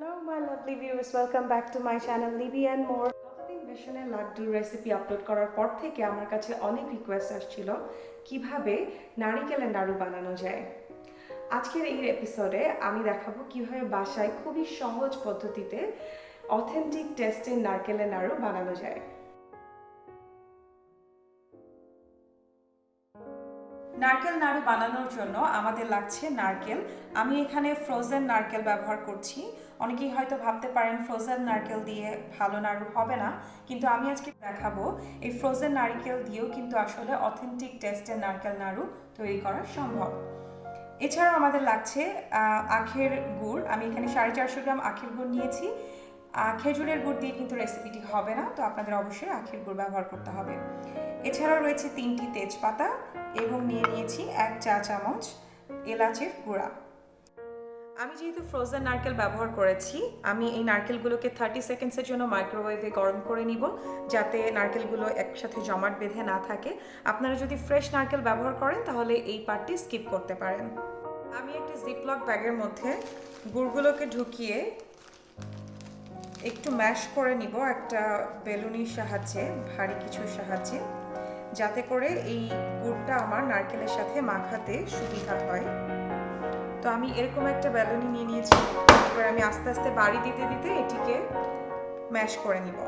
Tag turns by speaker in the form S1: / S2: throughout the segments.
S1: Hello my lovely viewers, welcome back to my channel Libby and more. গতদিন বেসনের লাড্ডুর recipe upload করার পর থেকে আমার কাছে অনেক রিকোয়েস্ট আসছিল কিভাবে নারিকেলের নাড়ু বানানো যায়। আজকের এই এপিসোডে আমি দেখাবো কিভাবে বাসায় খুবই সহজ পদ্ধতিতে অথেন্টিক টেস্টের নারকেলের নাড়ু বানানো যায়। নারকেল নাড়ু বানানোর জন্য আমাদের লাগছে নারকেল। আমি এখানে ফ্রোজেন নারকেল ব্যবহার করছি। অনেকেই হয়তো ভাবতে পারেন ফ্রোজেন নারকেল দিয়ে ভালো নাড়ু হবে না, কিন্তু আমি আজকে দেখাবো এই ফ্রোজেন নারকেল দিয়েও কিন্তু আসলে অথেন্টিক টেস্টের নারকেল নাড়ু তৈরি করা সম্ভব। এছাড়াও আমাদের লাগছে আখের গুড়। আমি এখানে 450 গ্রাম আখের গুড় নিয়েছি। খেজুরের গুড় দিয়ে কিন্তু রেসিপিটি হবে না, তো আপনাদের অবশ্যই আখের গুড় ব্যবহার করতে হবে। এছাড়াও রয়েছে 3টি তেজপাতা এবং নিয়ে নিয়েছি 1 চা চামচ এলাচের গুঁড়া। আমি যেহেতু ফ্রোজেন নারকেল ব্যবহার করেছি, আমি এই নারকেলগুলোকে 30 সেকেন্ডসের জন্য মাইক্রোওয়েভে গরম করে নিব, যাতে নারকেলগুলো একসাথে জমাট বেঁধে না থাকে। আপনারা যদি ফ্রেশ নারকেল ব্যবহার করেন তাহলে এই পার্টটি স্কিপ করতে পারেন। আমি একটি জিপলক ব্যাগের মধ্যে গুড়গুলোকে ঢুকিয়ে একটু ম্যাশ করে নিব একটা বেলুনির সাহায্যে, ভারী কিছুর সাহায্যে, যাতে করে এই গুড়টা আমার নারকেলের সাথে মাখাতে সুবিধা হয়। তো আমি এরকম একটা বেলুনি নিয়ে নিয়েছি। এবার আমি আস্তে আস্তে বাড়ি দিতে দিতে এটিকে ম্যাশ করে নিব।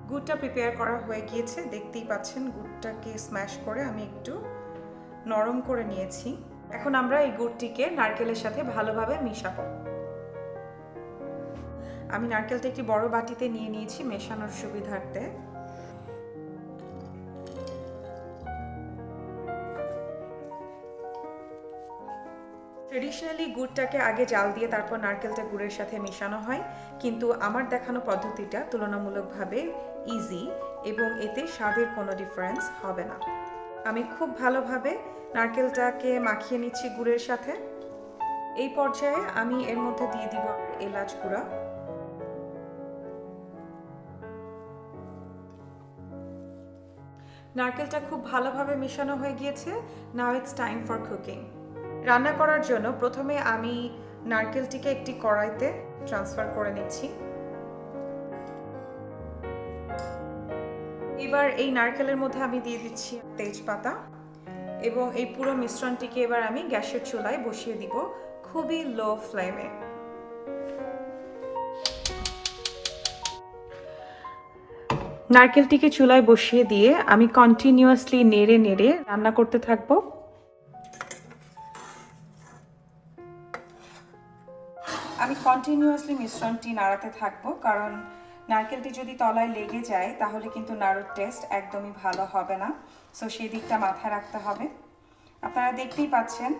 S1: গুড়টা প্রিপেয়ার করা হয়ে গিয়েছে, দেখতেই পাচ্ছেন গুড়টাকে স্ম্যাশ করে আমি একটু নরম করে নিয়েছি। এখন আমরা এই গুড়টিকে নারকেলের সাথে ভালোভাবে মিশাবো। আমি নারকেলটা একটি বড় বাটিতে নিয়ে নিয়েছি মেশানোর সুবিধার্থে। ট্রেডিশনালি গুড়টাকে আগে জাল দিয়ে তারপর নারকেলটা গুড়ের সাথে মেশানো হয়, কিন্তু আমার দেখানো পদ্ধতিটা তুলনামূলকভাবে ইজি এবং এতে স্বাদের কোনো ডিফারেন্স হবে না। আমি খুব ভালোভাবে নারকেলটাকে মাখিয়ে নিচ্ছি গুড়ের সাথে। এই পর্যায়ে আমি এর মধ্যে দিয়ে দিব এলাচ গুঁড়া। নারকেলটা খুব ভালোভাবে মিশানো হয়ে গিয়েছে। Now it's time for cooking. রান্না করার জন্য প্রথমে আমি নারকেলটিকে একটি কড়াইতে ট্রান্সফার করে নিচ্ছি। এবার এই নারকেলের মধ্যে আমি দিয়ে দিচ্ছি তেজপাতা এবং এই পুরো মিশ্রণটিকে এবার আমি গ্যাসের চুলায় বসিয়ে দিব খুবই লো ফ্লেমে। নারকেলটিকে চুলায় বসিয়ে দিয়ে আমি কন্টিনিউয়াসলি নেড়ে নেড়ে রান্না করতে থাকবো। আমি কন্টিনিউয়াসলি মিশ্রণটি নাড়াতে থাকবো, কারণ নারকেলটি যদি তলায় লেগে যায় তাহলে কিন্তু নাড়ুর টেস্ট একদমই ভালো হবে না। সো সেই দিকটা মাথায় রাখতে হবে। আপনারা দেখতেই পাচ্ছেন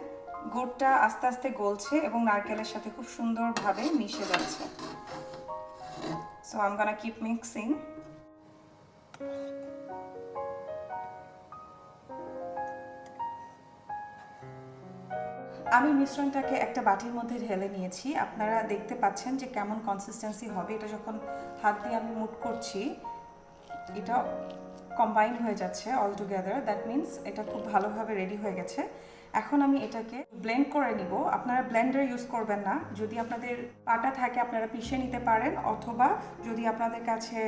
S1: গুড়টা আস্তে আস্তে গলছে এবং নারকেলের সাথে খুব সুন্দরভাবে মিশে যাচ্ছে। So I am gonna keep mixing. আমি মিশ্রণটাকে একটা বাটির মধ্যে ঢেলে নিয়েছি। আপনারা দেখতে পাচ্ছেন যে কেমন কনসিস্টেন্সি হবে। এটা যখন হাত দিয়ে আমি মুট করছি, এটা কম্বাইন হয়ে যাচ্ছে অল টুগেদার। দ্যাট মিনস এটা খুব ভালোভাবে রেডি হয়ে গেছে। এখন আমি এটাকে ব্লেন্ড করে নিব। আপনারা ব্লেন্ডার ইউজ করবেন না। যদি আপনাদের পাটা থাকে আপনারা পিষে নিতে পারেন, অথবা যদি আপনাদের কাছে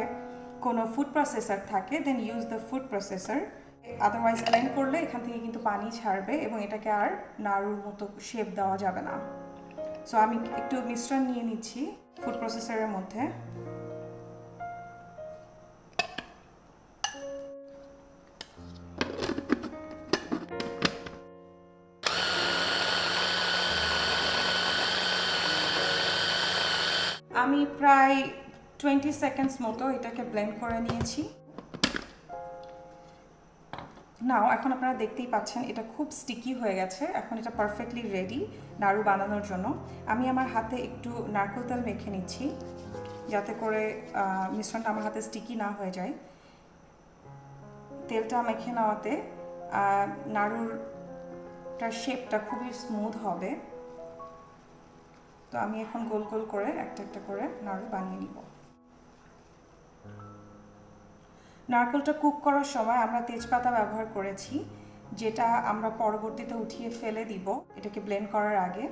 S1: কোনো ফুড প্রসেসর থাকে then use the food processor. Otherwise blend করলে এখান থেকে কিন্তু পানি ছাড়বে এবং এটাকে আর নাড়ুর মতো শেপ দেওয়া যাবে না। সো আমি একটু মিশ্রণ নিয়ে নিচ্ছি ফুড প্রসেসরের মধ্যে। আমি প্রায় 20 সেকেন্ডস মতো এটাকে ব্লেন্ড করে নিয়েছি। নাও এখন আপনারা দেখতেই পাচ্ছেন এটা খুব স্টিকি হয়ে গেছে। এখন এটা পারফেক্টলি রেডি নাড়ু বানানোর জন্য। আমি আমার হাতে একটু নারকেল তেল মেখে নিচ্ছি, যাতে করে মিশ্রণটা আমার হাতে স্টিকি না হয়ে যায়। তেলটা মেখে নেওয়াতে নাড়ুরটার শেপটা খুবই স্মুথ হবে। তো আমি এখন গোল গোল করে একটা একটা করে নাড়ু বানিয়ে নিব। নারকেলটা কুক করার সময় আমরা তেজপাতা ব্যবহার করেছি, যেটা আমরা পরবর্তীতে উঠিয়ে ফেলে দিব এটাকে ব্লেন্ড করার আগে।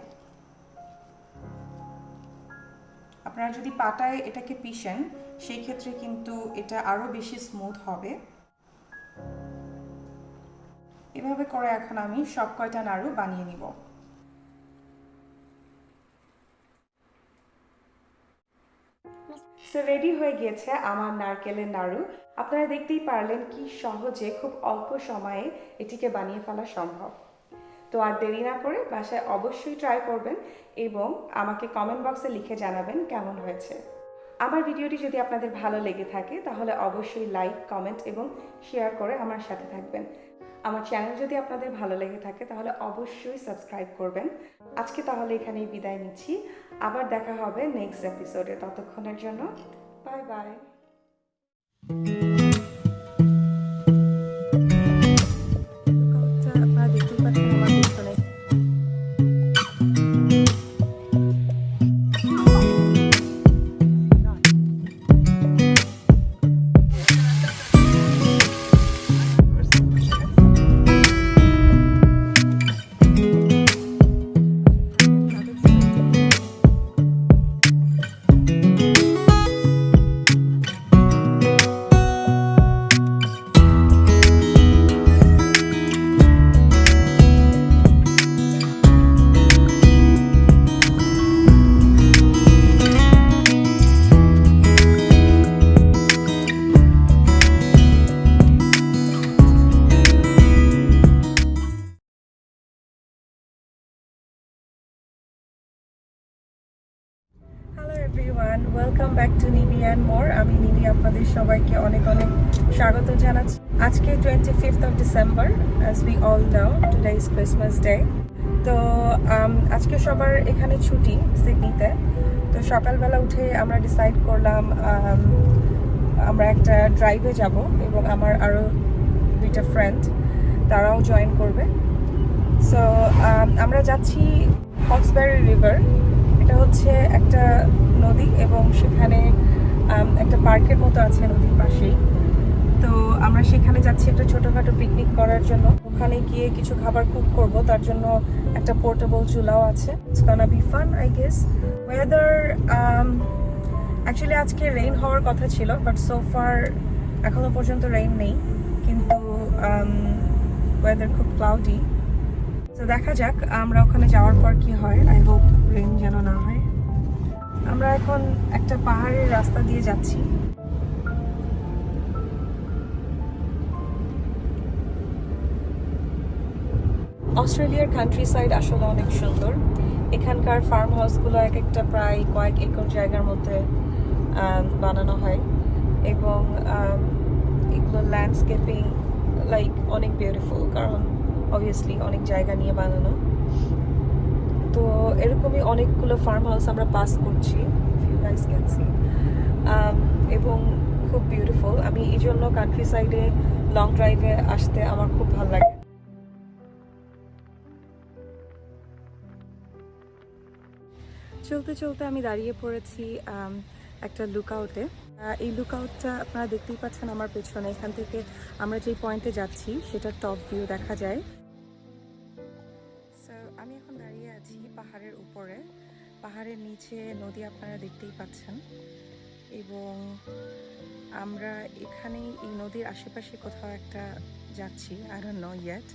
S1: আপনারা যদি পাটায় এটাকে পিষেন সেই ক্ষেত্রে কিন্তু এটা আরও বেশি স্মুথ হবে। এভাবে করে এখন আমি সব কয়টা নাড়ু বানিয়ে নিব। সো রেডি হয়ে গিয়েছে আমার নারকেলের নাড়ু। আপনারা দেখতেই পারলেন কি সহজে খুব অল্প সময়ে এটিকে বানিয়ে ফেলা সম্ভব। তো আর দেরি না করে বাসায় অবশ্যই ট্রাই করবেন এবং আমাকে কমেন্ট বক্সে লিখে জানাবেন কেমন হয়েছে। আমার ভিডিওটি যদি আপনাদের ভালো লেগে থাকে তাহলে অবশ্যই লাইক, কমেন্ট এবং শেয়ার করে আমার সাথে থাকবেন। আমার চ্যানেল যদি আপনাদের ভালো লেগে থাকে তাহলে অবশ্যই সাবস্ক্রাইব করবেন। আজকে তাহলে এখানেই বিদায় নিচ্ছি। আবার দেখা হবে নেক্সট এপিসোডে। ততক্ষণের জন্য bye bye. Everyone, welcome back two নিবি অ্যান্ড মোর। আমি নিবি, আপনাদের সবাইকে অনেক অনেক স্বাগত জানাচ্ছি। আজকে 25th of December, as we all know, today is Christmas Day. তো আজকে সবার এখানে ছুটি সিডনিতে। তো সকালবেলা উঠে আমরা ডিসাইড করলাম আমরা একটা ড্রাইভে যাব এবং আমার আরও দুইটা ফ্রেন্ড তারাও জয়েন করবে। সো আমরা যাচ্ছি হক্সবেরি রিভার। এটা হচ্ছে একটা নদী এবং সেখানে একটা পার্কের মতো আছে নদীর পাশেই। তো আমরা সেখানে যাচ্ছি একটা ছোটোখাটো পিকনিক করার জন্য। ওখানে গিয়ে কিছু খাবার কুক করব, তার জন্য একটা পোর্টেবল চুলাও আছে। It's gonna be fun, I guess. Weather actually আজকে রেইন হওয়ার কথা ছিল, বাট সো ফার এখনো পর্যন্ত রেইন নেই, কিন্তু ওয়েদার খুব ক্লাউডি। তো দেখা যাক আমরা ওখানে যাওয়ার পর কি হয়। আই হোপ রেইন যেন না হয়। আমরা এখন একটা পাহাড়ের রাস্তা দিয়ে যাচ্ছি। অস্ট্রেলিয়ার কান্ট্রি সাইড আসলে অনেক সুন্দর। এখানকার ফার্ম হাউসগুলো এক একটা প্রায় কয়েক একর জায়গার মধ্যে বানানো হয় এবং এগুলো ল্যান্ডস্কেপিং লাইক অনেক বিউটিফুল, কারণ অবভিয়াসলি অনেক জায়গা নিয়ে বানানো। তো এরকমই অনেকগুলো ফার্ম হাউস আমরা পাস করছি, এবং খুব বিউটিফুল। আমি এই জন্য কান্ট্রি সাইডে লং ড্রাইভে আসতে আমার খুব ভালো লাগে। চলতে চলতে আমি দাঁড়িয়ে পড়েছি একটা লুকআউটে। এই লুকআউটটা আপনারা দেখতেই পাচ্ছেন আমার পেছনে। এখান থেকে আমরা যেই পয়েন্টে যাচ্ছি সেটার টপ ভিউ দেখা যায়। আমি এখন দাঁড়িয়ে আছি পাহাড়ের উপরে। পাহাড়ের নিচে নদী আপনারা দেখতেই পাচ্ছেন এবং আমরা এখানেই এই নদীর আশেপাশে কোথাও একটা যাচ্ছি। I don't know yet.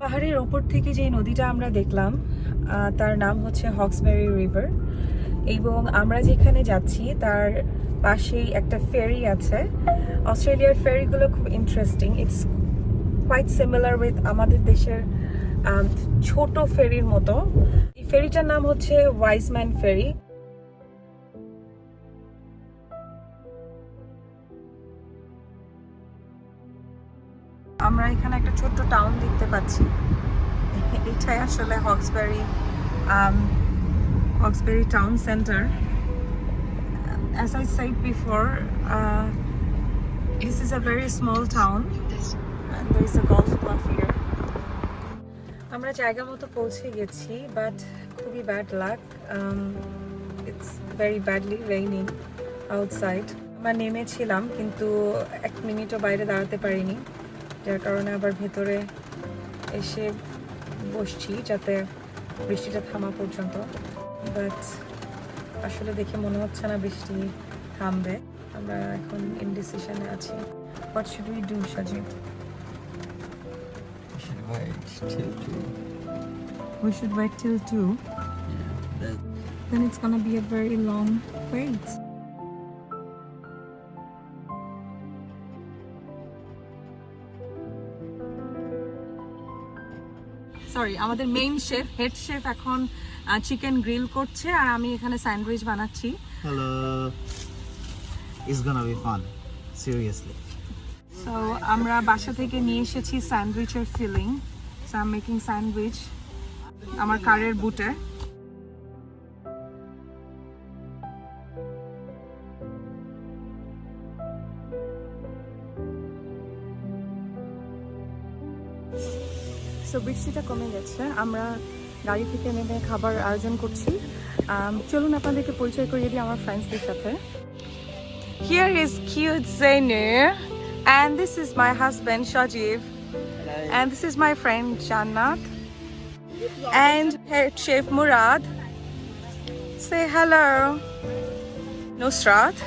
S1: পাহাড়ের ওপর থেকে যে নদীটা আমরা দেখলাম তার নাম হচ্ছে হক্সবেরি রিভার এবং আমরা যেখানে যাচ্ছি তার পাশেই একটা ফেরি আছে। অস্ট্রেলিয়ার ফেরিগুলো খুব interesting. It's quite similar with আমাদের দেশের ছোট ফেরির মতো। এই ফেরিটার নাম হচ্ছে ওয়াইজম্যান ফেরি। আমরা এখানে একটা ছোট্ট টাউন দেখতে পাচ্ছি। এটাই আসলে Hawkesbury town centre. As I said before, this is a very small town and there is a golf club here. আমরা জায়গা মতো পৌঁছে গেছি, বাট খুবই bad luck, it's very badly raining outside. আমরা নেমেছিলাম কিন্তু 1 মিনিটও বাইরে দাঁড়াতে পারিনি, যার কারণে আবার ভেতরে এসে বসছি যাতে বৃষ্টিটা থামা পর্যন্ত। বাট আসলে দেখে মনে হচ্ছে না বৃষ্টি থামবে। আমরা এখন ইনডিসিশনে আছি। What should we do, Sajib? We should wait till 2.
S2: Yeah,
S1: Then it's gonna be a very long wait. Sorry, আমাদের মেইন শেফ, হেড শেফ এখন চিকেন গ্রিল করছে আর আমি এখানে স্যান্ডউইচ বানাচ্ছি।
S2: hello. It's gonna be fun. Seriously.
S1: So আমরা বাসা থেকে নিয়ে এসেছি স্যান্ডউইচের filling. So I am making sandwich আমার কারের বুটে। সো বৃষ্টিটা কমে গেছে, আমরা গাড়ি থেকে নেমে খাবার আয়োজন করছি। চলুন আপনাদেরকে পরিচয় করিয়ে দিই আমার ফ্রেন্ডসদের সাথে। Here is cute Zainur, and this is my husband Shajiv, and this is my friend Jannat, and head chef Murad. Say hello. Nusrat.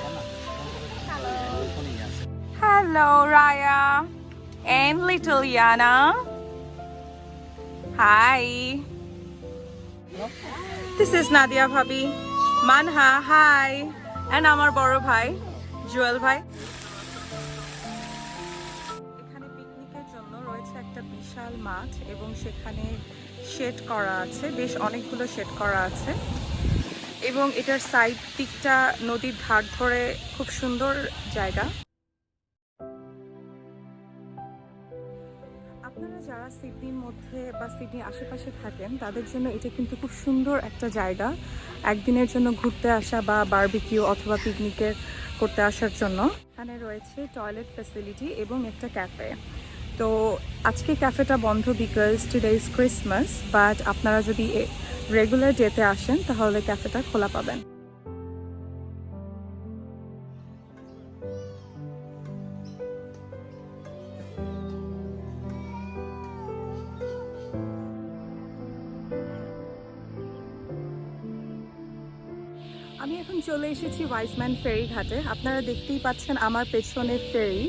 S1: Hello Raya, and little Yana. Hi. This is Nadia Bhabhi. Manha, hi. And আমার বড় ভাই জুয়েল ভাই। এখানে পিকনিকের জন্য রয়েছে একটা বিশাল মাঠ এবং সেখানে শেড করা আছে, বেশ অনেকগুলো শেড করা আছে এবং এটার সাইড দিকটা নদীর ধার ধরে খুব সুন্দর জায়গা। আপনারা যারা সিডনির মধ্যে বা সিডনির আশেপাশে থাকেন তাদের জন্য এটা কিন্তু খুব সুন্দর একটা জায়গা একদিনের জন্য ঘুরতে আসা বা বারবিকিউ অথবা পিকনিকের করতে আসার জন্য। এখানে রয়েছে টয়লেট ফ্যাসিলিটি এবং একটা ক্যাফে। তো আজকে ক্যাফেটা বন্ধ because today is Christmas, but আপনারা যদি রেগুলার ডেতে আসেন তাহলে ক্যাফেটা খোলা পাবেন। আমি এখন চলে এসেছি ওয়াইসম্যান ফেরি ঘাটে। আপনারা দেখতেই পাচ্ছেন আমার পেছনে ফেরি।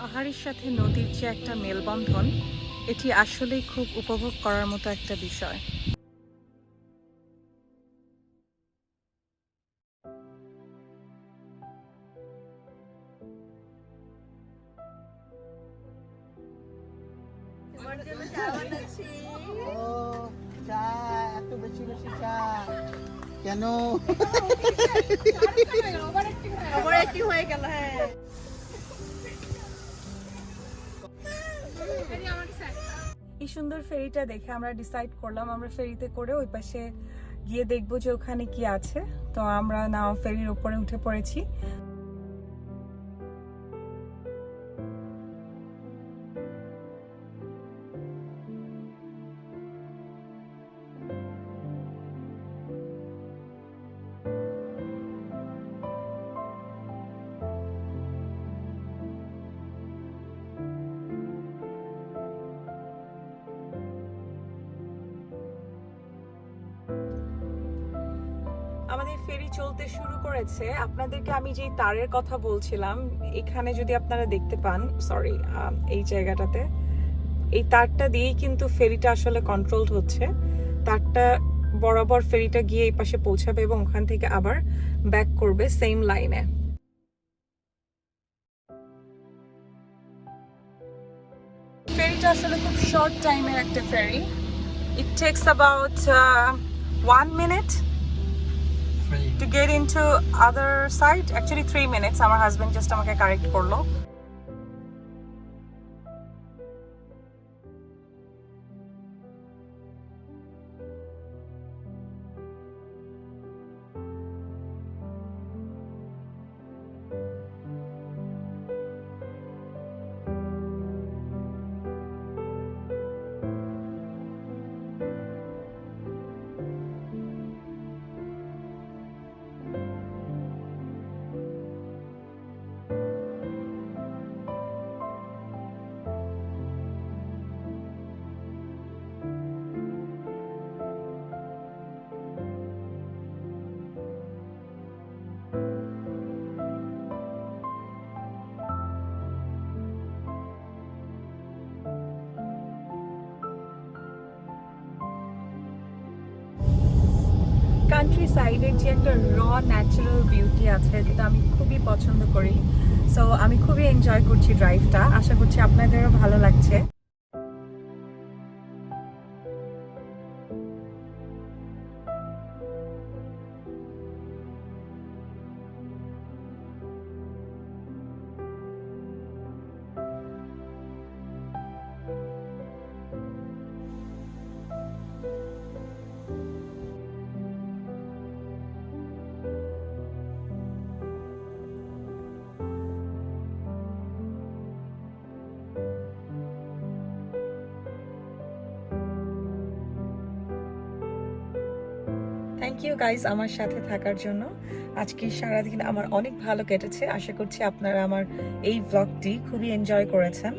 S1: পাহাড়ের সাথে নদীর যে একটা মেলবন্ধন, এটি আসলেই খুব উপভোগ করার মতো একটা বিষয়।
S2: কেন
S3: হয়ে গেল? হ্যাঁ,
S1: এই সুন্দর ফেরিটা দেখে আমরা ডিসাইড করলাম আমরা ফেরিতে করে ওই পাশে গিয়ে দেখবো যে ওখানে কি আছে। তো আমরা নাও ফেরির উপরে উঠে পড়েছি। আমাদের ফেরি চলতে শুরু করেছে। আপনাদেরকে আমি যে তারের কথা বলছিলাম, এখানে যদি আপনারা দেখতে পান, সরি এই জায়গাটাতে, এই তারটা দিয়েই কিন্তু ফেরিটা আসলে কন্ট্রোলড হচ্ছে। তারটা বরাবর ফেরিটা গিয়ে এই পাশে পৌঁছাবে এবং ওখান থেকে আবার ব্যাক করবে সেম লাইনে। ফেরিটা আসলে খুব শর্ট টাইমের একটা ferry. It takes about 1 minute to get into other side. Actually 3 minutes. আমার হাজবেন্ড জাস্ট আমাকে কারেক্ট করলো. কান্ট্রি সাইডের যে একটা র ন্যাচারাল বিউটি আছে যেটা আমি খুবই পছন্দ করি, সো আমি খুবই এনজয় করছি ড্রাইভটা. আশা করছি আপনাদেরও ভালো লাগছে. থ্যাংক ইউ গাইজ আমার সাথে থাকার জন্য. আজকে সারাদিন আমার অনেক ভালো কেটেছে. আশা করছি আপনারা আমার এই ব্লগটি খুবই এনজয় করেছেন.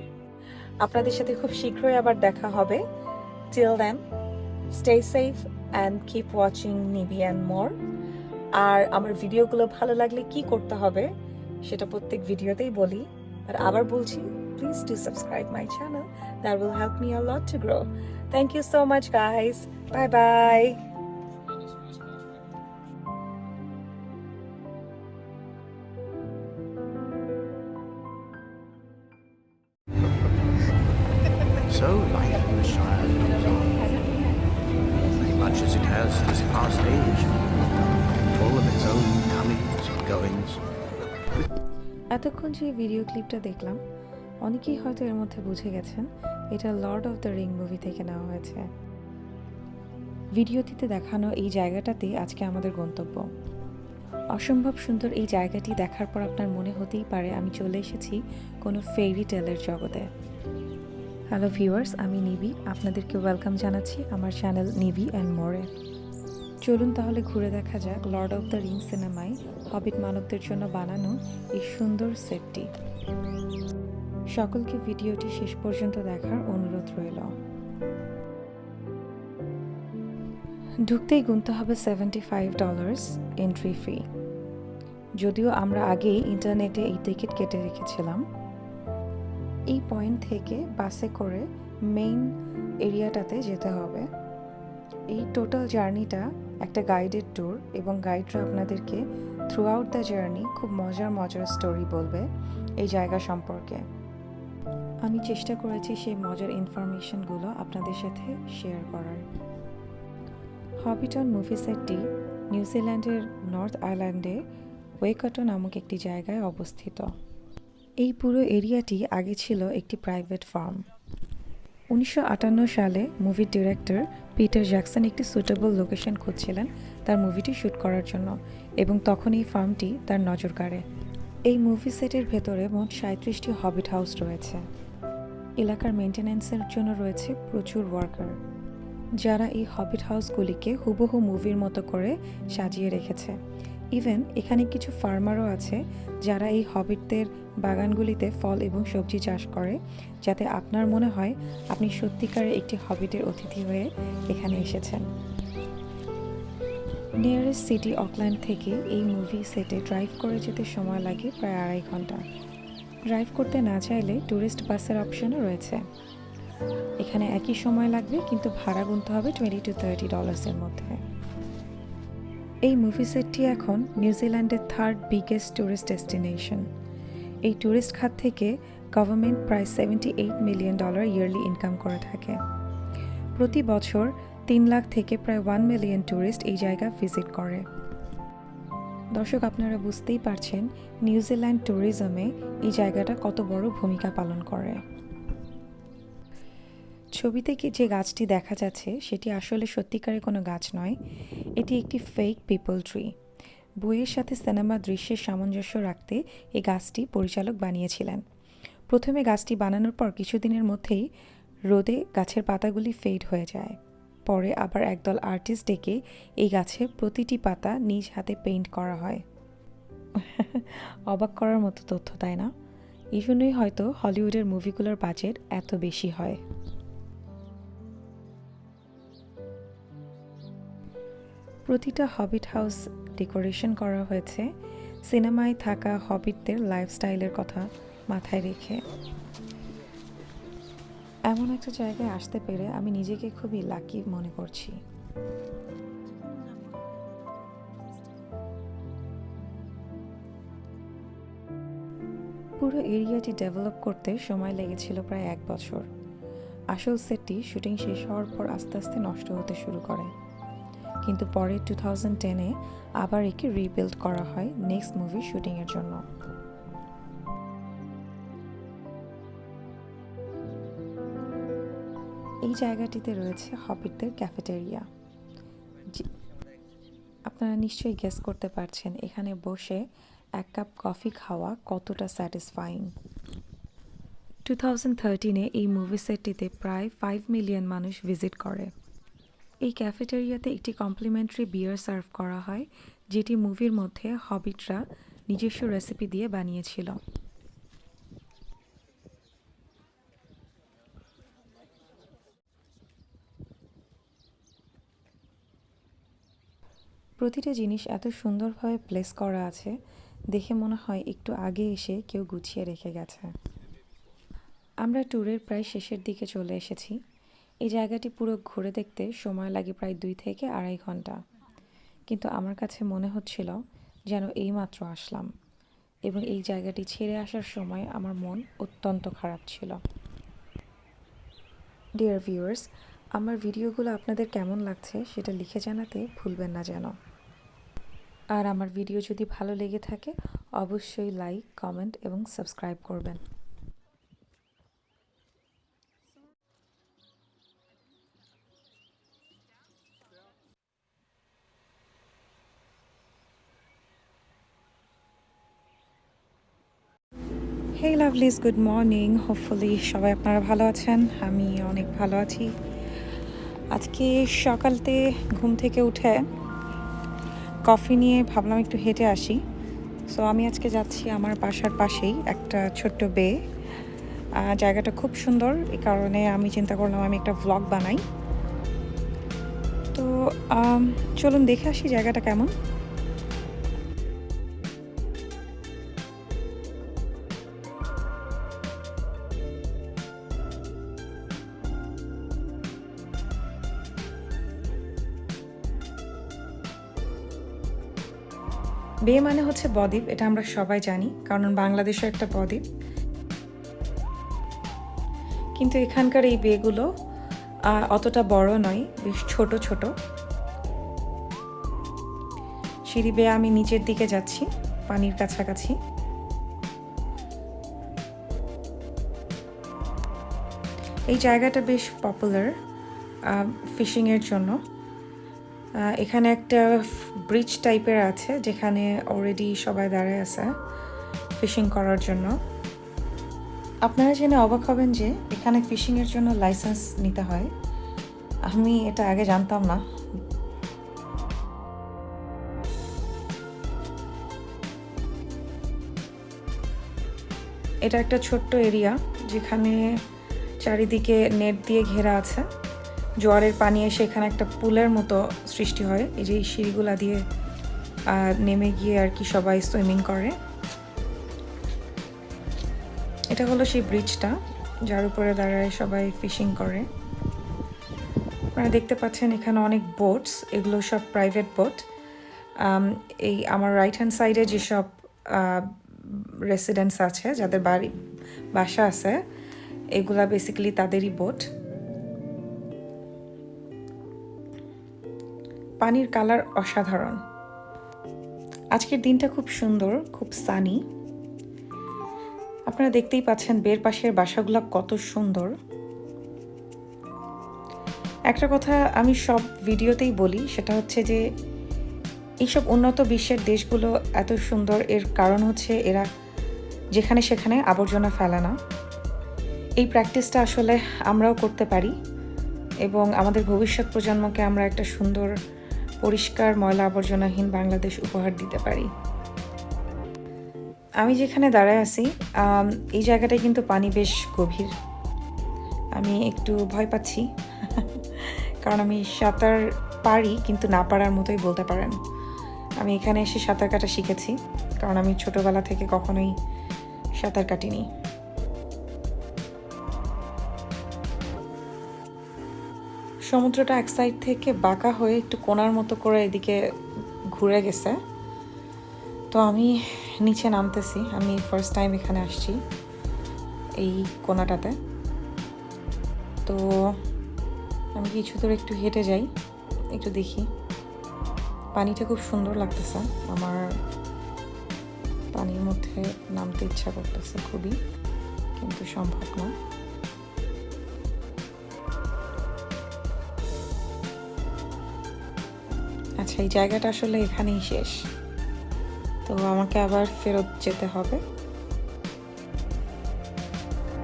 S1: আপনাদের সাথে খুব শীঘ্রই আবার দেখা হবে. Till then, stay safe and keep watching Nibi and more. আর আমার ভিডিওগুলো ভালো লাগলে কি করতে হবে সেটা প্রত্যেক ভিডিওতেই বলি, আর আবার বলছি, please do subscribe my channel. That will help me a lot to grow. Thank you so much guys. Bye bye.
S4: So life in the Shire goes on, very much as it has this past age, full of its own comings and goings.
S1: এতক্ষণ যে video ক্লিপটা দেখলাম, অনেকেই হয়তো এর মধ্যে বুঝে গেছেন এটা Lord of the ring movie থেকে নেওয়া হয়েছে. ভিডিওটিতে দেখানো এই জায়গাটাতেই আজকে আমাদের গন্তব্য. অসম্ভব সুন্দর এই জায়গাটি দেখার পর আপনার মনে হতেই পারে আমি চলে এসেছি কোনো ফেরি টেলের জগতে. হ্যালো ভিউয়ার্স, আমি নিবি, আপনাদেরকে ওয়েলকাম জানাচ্ছি আমার চ্যানেল নিবি অ্যান্ড মোরে. চলুন তাহলে ঘুরে দেখা যাক লর্ড অফ দ্য রিং সিনেমায় হবিট মানবদের জন্য বানানো এই সুন্দর সেটটি. সকলকে ভিডিওটি শেষ পর্যন্ত দেখার অনুরোধ রইল. ঢুকতেই গুনতে হবে $75 এন্ট্রি ফি. যদিও আমরা আগেই ইন্টারনেটে এই টিকিট কেটে রেখেছিলাম. এই পয়েন্ট থেকে বাসে করে মেইন এরিয়াটাতে যেতে হবে. এই টোটাল জার্নিটা একটা গাইডেড ট্যুর, এবং গাইডরা আপনাদেরকে থ্রু আউট দ্য জার্নি খুব মজার মজার স্টোরি বলবে এই জায়গা সম্পর্কে. আমি চেষ্টা করেছি সেই মজার ইনফরমেশনগুলো আপনাদের সাথে শেয়ার করার. হবিটন মুভি সেটটি নিউজিল্যান্ডের নর্থ আইল্যান্ডে ওয়েকটো নামক একটি জায়গায় অবস্থিত. এই পুরো এরিয়াটি আগে ছিল একটি প্রাইভেট ফার্ম. 1958 সালে মুভির ডিরেক্টর পিটার জ্যাকসন একটি সুটেবল লোকেশন খুঁজছিলেন তার মুভিটি শ্যুট করার জন্য, এবং তখন এই ফার্মটি তার নজর কাড়ে. এই মুভি সেটের ভেতরে মোট 37টি হবিট হাউস রয়েছে. এলাকার মেনটেন্যান্সের জন্য রয়েছে প্রচুর ওয়ার্কার, যারা এই হবিট হাউসগুলিকে হুবহু মুভির মতো করে সাজিয়ে রেখেছে. ইভেন এখানে কিছু ফার্মারও আছে যারা এই হবিটদের বাগানগুলিতে ফল এবং সবজি চাষ করে, যাতে আপনার মনে হয় আপনি সত্যিকারের একটি হবিটের অতিথি হয়ে এখানে এসেছেন. নিয়ারেস্ট সিটি অকল্যান্ড থেকে এই মুভি সেটে ড্রাইভ করে যেতে সময় লাগে প্রায় 2.5 ঘন্টা. ড্রাইভ করতে না চাইলে ট্যুরিস্ট বাসের অপশনও রয়েছে. এখানে একই সময় লাগবে, কিন্তু ভাড়া গুনতে হবে $20 to $30 মধ্যে. এই মুভি সেটটি এখন নিউজিল্যান্ডের 3rd বিগেস্ট ট্যুরিস্ট ডেস্টিনেশন. এই ট্যুরিস্ট খাত থেকে গভর্নমেন্ট প্রায় $78 মিলিয়ন ইয়ারলি ইনকাম করে থাকে. প্রতি বছর 3 লাখ থেকে প্রায় 1 মিলিয়ন ট্যুরিস্ট এই জায়গা ভিজিট করে. দর্শক, আপনারা বুঝতেই পারছেন নিউজিল্যান্ড ট্যুরিজমে এই জায়গাটা কত বড় ভূমিকা পালন করে। ছবিতে কি যে গাছটি দেখা যাচ্ছে সেটি আসলে সত্যিকারের কোনো গাছ নয়, এটি একটি ফেক পিপল ট্রি। বইয়ের সাথে সিনেমা দৃশ্যের সামঞ্জস্য রাখতে এই গাছটি পরিচালক বানিয়েছিলেন। প্রথমে গাছটি বানানোর পর কিছুদিনের মধ্যেই রোদে গাছের পাতাগুলি ফেড হয়ে যায়। পরে আবার একদল আর্টিস্ট ডেকে এই গাছের প্রতিটি পাতা নিজ হাতে পেইন্ট করা হয়। অবাক করার মতো তথ্য, তাই না? এই জন্যই হয়তো হলিউডের মুভিগুলোর বাজেট এত বেশি হয়। প্রতিটা হবিট হাউস ডেকোরেশন করা হয়েছে সিনেমায় থাকা হবিটদের লাইফস্টাইলের কথা মাথায় রেখে। এমন একটা জায়গায় আসতে পেরে আমি নিজেকে খুবই লাকি মনে করছি। পুরো এরিয়াটি ডেভেলপ করতে সময় লেগেছিল প্রায় 1 বছর। আসল সেটটি শুটিং শেষ হওয়ার পর আস্তে আস্তে নষ্ট হতে শুরু করে, কিন্তু পরে 2010-এ আবার একে রিবিল্ড করা হয় নেক্সট মুভি শুটিংয়ের জন্য। এই জায়গাটিতে রয়েছে হবিটদের ক্যাফেটেরিয়া। আপনারা নিশ্চয়ই গেস করতে পারছেন এখানে বসে 1 কাপ কফি খাওয়া কতটা স্যাটিসফাইং। 2013-এ এই মুভি সেটটিতে প্রায় 5 মিলিয়ন মানুষ ভিজিট করে। এই ক্যাফেটেরিয়াতে একটি কমপ্লিমেন্টারি বিয়ার সার্ভ করা হয়, যেটি মুভির মধ্যে হবিটরা নিজস্ব রেসিপি দিয়ে বানিয়েছিল। প্রতিটা জিনিস এত সুন্দরভাবে প্লেস করা আছে, দেখে মনে হয় একটু আগে এসে কেউ গুছিয়ে রেখে গেছে। আমরা ট্যুরের প্রায় শেষের দিকে চলে এসেছি। এই জায়গাটি পুরো ঘুরে দেখতে সময় লাগে প্রায় 2 থেকে 2.5 ঘন্টা, কিন্তু আমার কাছে মনে হচ্ছিল যেন এইমাত্র আসলাম, এবং এই জায়গাটি ছেড়ে আসার সময় আমার মন অত্যন্ত খারাপ ছিল। ডিয়ার ভিউয়ার্স, আমার ভিডিওগুলো আপনাদের কেমন লাগছে সেটা লিখে জানাতে ভুলবেন না যেন। আর আমার ভিডিও যদি ভালো লেগে থাকে অবশ্যই লাইক, কমেন্ট এবং সাবস্ক্রাইব করবেন। হেই লাভলিজ, গুড মর্নিং। হোপফুলি সবাই আপনারা ভালো আছেন, আমি অনেক ভালো আছি। আজকে সকালতে ঘুম থেকে উঠে কফি নিয়ে ভাবলাম একটু হেঁটে আসি। সো আমি আজকে যাচ্ছি আমার বাসার পাশেই একটা ছোট্ট বে। জায়গাটা খুব সুন্দর, এই কারণে আমি চিন্তা করলাম আমি একটা ভ্লগ বানাই। তো চলুন দেখে আসি জায়গাটা কেমন। বে মানে হচ্ছে বদ্বীপ, এটা আমরা সবাই জানি, কারণ বাংলাদেশও একটা বদ্বীপ। কিন্তু এখানকার এই বেগুলো অতটা বড় নয়, বেশ ছোট ছোট। সিঁড়ি বেয়ে আমি নিচের দিকে যাচ্ছি, পানির কাছাকাছি। এই জায়গাটা বেশ পপুলার ফিশিংয়ের জন্য। এখানে একটা ব্রিজ টাইপের আছে যেখানে অলরেডি সবাই দাঁড়ায় আছে ফিশিং করার জন্য। আপনারা জেনে অবাক হবেন যে এখানে ফিশিংয়ের জন্য লাইসেন্স নিতে হয়। আমি এটা আগে জানতাম না। এটা একটা ছোট্ট এরিয়া যেখানে চারিদিকে নেট দিয়ে ঘেরা আছে। জোয়ারের পানি এসে এখানে একটা পুলের মতো সৃষ্টি হয়, এই যে সিঁড়িগুলা দিয়ে নেমে গিয়ে আর কি সবাই সুইমিং করে। এটা হলো সেই ব্রিজটা যার উপরে দাঁড়ায় সবাই ফিশিং করে। আপনারা দেখতে পাচ্ছেন এখানে অনেক বোটস, এগুলো সব প্রাইভেট বোট। এই আমার রাইট হ্যান্ড সাইডে যেসব রেসিডেন্টস আছে, যাদের বাসা আছে, এগুলা বেসিক্যালি তাদেরই বোট। পানির কালার অসাধারণ। আজকের দিনটা খুব সুন্দর, খুব সানি। আপনারা দেখতেই পাচ্ছেন বের পাশের বাসাগুলো কত সুন্দর। একটা কথা আমি সব ভিডিওতেই বলি, সেটা হচ্ছে যে এইসব উন্নত বিশ্বের দেশগুলো এত সুন্দর এর কারণ হচ্ছে এরা যেখানে সেখানে আবর্জনা ফেলে না। এই প্র্যাকটিসটা আসলে আমরাও করতে পারি এবং আমাদের ভবিষ্যৎ প্রজন্মকে আমরা একটা সুন্দর পরিষ্কার ময়লা আবর্জনাহীন বাংলাদেশ উপহার দিতে পারি। আমি যেখানে দাঁড়ায় আছি এই জায়গাটায় কিন্তু পানি বেশ গভীর। আমি একটু ভয় পাচ্ছি কারণ আমি সাঁতার পারি কিন্তু না পারার মতোই বলতে পারেন। আমি এখানে এসে সাঁতার কাটা শিখেছি কারণ আমি ছোটবেলা থেকে কখনোই সাঁতার কাটিনি। সমুদ্রটা এক সাইড থেকে বাঁকা হয়ে একটু কোণার মতো করে এদিকে ঘুরে গেছে, তো আমি নিচে নামতেছি। আমি ফার্স্ট টাইম এখানে আসছি এই কোণাটাতে, তো আমি কিছু দূর একটু হেঁটে যাই, একটু দেখি। পানিটা খুব সুন্দর লাগতেছে, আমার পানির মধ্যে নামতে ইচ্ছা করতেছে খুবই, কিন্তু সম্ভব না। আচ্ছা, এই জায়গাটা আসলে এখানেই শেষ, তো আমাকে আবার ফেরত যেতে হবে।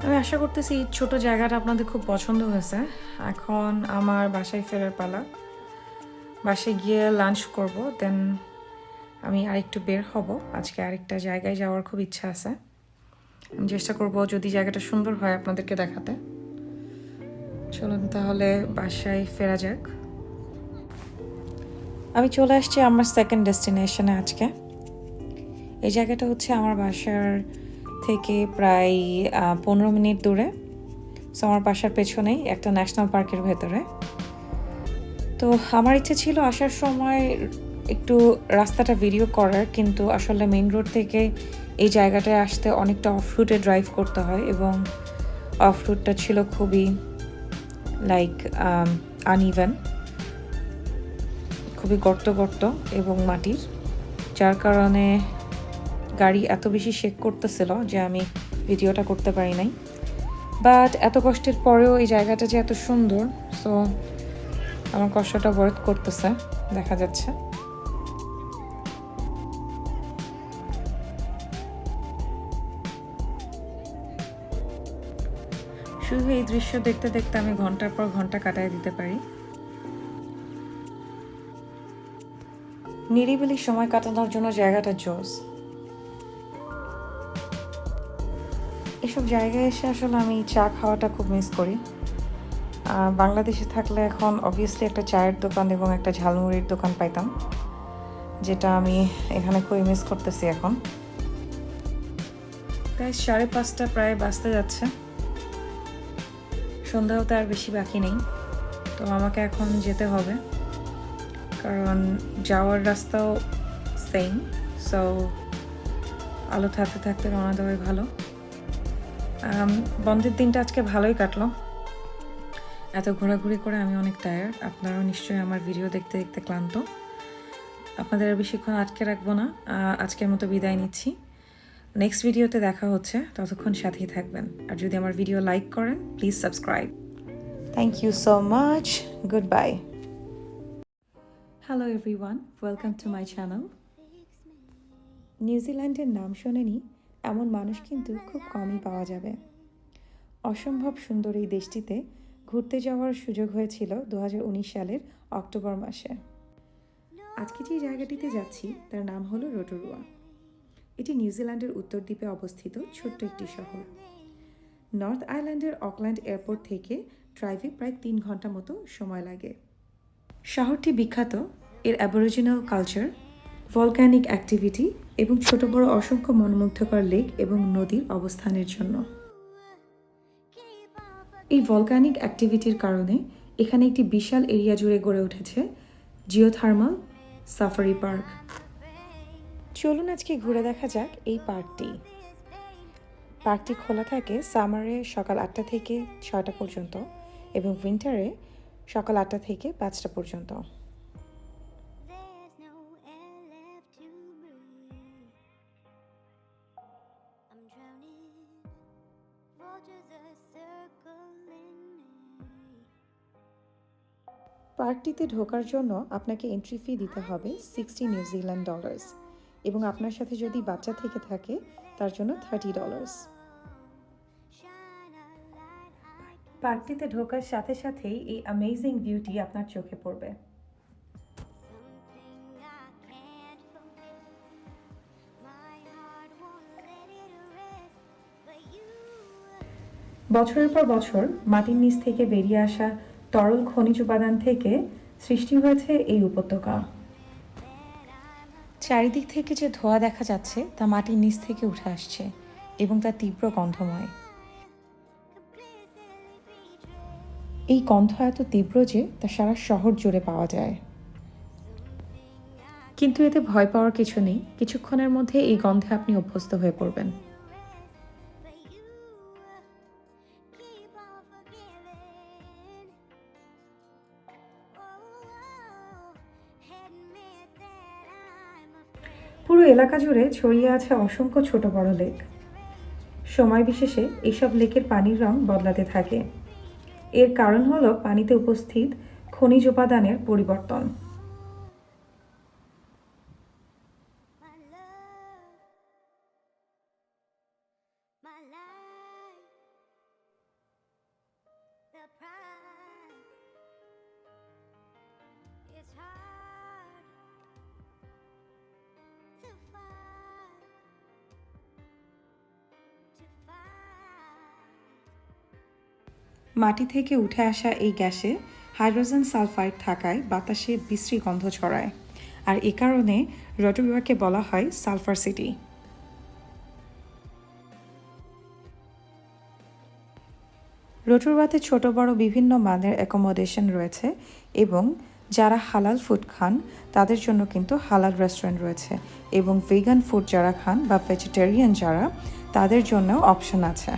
S1: আমি আশা করতেছি এই ছোট জায়গাটা আপনাদের খুব পছন্দ হয়েছে। এখন আমার বাসায় ফেরার পালা। বাসায় গিয়ে লাঞ্চ করব, দেন আমি আরেকটু বের হব। আজকে আরেকটা জায়গায় যাওয়ার খুব ইচ্ছা আছে। আমি চেষ্টা করব যদি জায়গাটা সুন্দর হয় আপনাদেরকে দেখাতে। চলুন তাহলে বাসায় ফেরা যাক। আমি চলে আসছি আমার সেকেন্ড ডেস্টিনেশনে আজকে। এই জায়গাটা হচ্ছে আমার বাসার থেকে প্রায় 15 মিনিট দূরে। সো আমার বাসার পেছনেই একটা ন্যাশনাল পার্কের ভেতরে। তো আমার ইচ্ছে ছিল আসার সময় একটু রাস্তাটা ভিডিও করার, কিন্তু আসলে মেইন রোড থেকে এই জায়গাটায় আসতে অনেকটা অফ রুটে ড্রাইভ করতে হয় এবং অফ রুটটা ছিল খুবই আনইভেন, খুবই গর্ত গর্ত এবং মাটির, যার কারণে গাড়ি এত বেশি শেক করতেছিল যে আমি ভিডিওটা করতে পারি নাই। বাট এত কষ্টের পরেও এই জায়গাটা যে এত সুন্দর, সো আমার কষ্টটা বরদ করতেছে, দেখা যাচ্ছে। শুধু এই দৃশ্য দেখতে দেখতে আমি ঘন্টার পর ঘন্টা কাটায় দিতে পারি। নিরিবিলি সময় কাটানোর জন্য জায়গাটা জোস। এসব জায়গায় এসে আসলে আমি চা খাওয়াটা খুব মিস করি। বাংলাদেশে থাকলে এখন অবভিয়াসলি একটা চায়ের দোকান এবং একটা ঝালমুড়ির দোকান পাইতাম, যেটা আমি এখানে খুবই মিস করতেছি এখন। তাই 5:30 প্রায় বাজতে যাচ্ছে, সন্ধ্যা হতে আর বেশি বাকি নেই। তো আমাকে এখন যেতে হবে কারণ যাওয়ার রাস্তাও সেম, সো আলো থাকতে থাকতে রওনা দেওয়াই ভালো। বন্ধের দিনটা আজকে ভালোই কাটলো। এত ঘোরাঘুরি করে আমি অনেক টায়ার্ড। আপনারাও নিশ্চয়ই আমার ভিডিও দেখতে দেখতে ক্লান্ত। আপনাদের আর বেশিক্ষণ আটকে রাখবো না, আজকের মতো বিদায় নিচ্ছি। নেক্সট ভিডিওতে দেখা হচ্ছে, ততক্ষণ সাথেই থাকবেন। আর যদি আমার ভিডিও লাইক করেন please subscribe. Thank you so much, good bye. Hello everyone, welcome to my channel. নিউজিল্যান্ডের নাম শোনেনি এমন মানুষ কিন্তু খুব কমই পাওয়া যাবে। অসম্ভব সুন্দর এই দেশটিতে ঘুরতে যাওয়ার সুযোগ হয়েছিল 2019 সালের অক্টোবর মাসে। আজকে যে জায়গাটিতে যাচ্ছি তার নাম হলো রোটোরুয়া। এটি নিউজিল্যান্ডের উত্তর দ্বীপে অবস্থিত ছোট্ট একটি শহর। নর্থ আইল্যান্ডের অকল্যান্ড এয়ারপোর্ট থেকে ড্রাইভে প্রায় 3 ঘন্টা মতো সময় লাগে। শহরটি বিখ্যাত এর অ্যাবরিজিনাল কালচার, ভলক্যানিক অ্যাক্টিভিটি এবং ছোট বড় অসংখ্য মনোমুগ্ধকর লেক এবং নদীর অবস্থানের জন্য। এই ভলক্যানিক অ্যাক্টিভিটির কারণে এখানে একটি বিশাল এরিয়া জুড়ে গড়ে উঠেছে জিওথার্মাল সাফারি পার্ক। চলুন আজকে ঘুরে দেখা যাক এই পার্কটি। পার্কটি খোলা থাকে সামারে সকাল 8টা থেকে 6টা পর্যন্ত এবং উইন্টারে সকাল 8টা থেকে 5টা পর্যন্ত।
S5: There's no air left to breathe. drowning, vultures are circling me.
S1: পার্কটিতে ঢোকার জন্য আপনাকে এন্ট্রি ফি দিতে হবে 60 নিউজিল্যান্ড ডলার্স এবং আপনার সাথে যদি বাচ্চা থেকে থাকে তার জন্য $30।
S5: Shine a light I can
S1: পার্কটিতে ঢোকার সাথে সাথেই এই অ্যামেজিং ভিউটি আপনার চোখে পড়বে।
S5: something I can't forget. My heart won't let it rest, but you
S1: বছরের পর বছর মাটির নিচ থেকে বেরিয়ে আসা তরল খনিজ উপাদান থেকে সৃষ্টি হয়েছে এই উপত্যকা। চারিদিক থেকে যে ধোঁয়া দেখা যাচ্ছে তা মাটির নিচ থেকে উঠে আসছে এবং তা তীব্র গন্ধময়।
S5: completely betray.
S1: এই গন্ধ এত তীব্র যে তা সারা শহর জুড়ে পাওয়া যায়। কিন্তু এতে ভয় পাওয়ার কিছু নেই, কিছুক্ষণের মধ্যে এই গন্ধে আপনি অভ্যস্ত হয়ে পড়বেন।
S5: But you keep on forgiving. Admit that I'm afraid.
S1: পুরো এলাকা জুড়ে ছড়িয়ে আছে অসংখ্য ছোট বড় লেক। সময় বিশেষে এইসব লেকের পানির রং বদলাতে থাকে। এর কারণ হলো পানিতে উপস্থিত খনিজ উপাদানের পরিবর্তন।
S5: My love, my life, the price. It's hard to fight, to fight.
S1: মাটি থেকে উঠে আসা এই গ্যাসে হাইড্রোজেন সালফাইড থাকায় বাতাসে বিশ্রী গন্ধ ছড়ায়, আর এ কারণে রটোরিয়াকে বলা হয় সালফার সিটি। রটোরিয়াতে ছোট বড় বিভিন্ন মানের অ্যাকোমোডেশন রয়েছে এবং যারা হালাল ফুড খান তাদের জন্য কিন্তু হালাল রেস্টুরেন্ট রয়েছে এবং ভেগান ফুড যারা খান বা ভেজিটেরিয়ান যারা তাদের জন্যও অপশন আছে।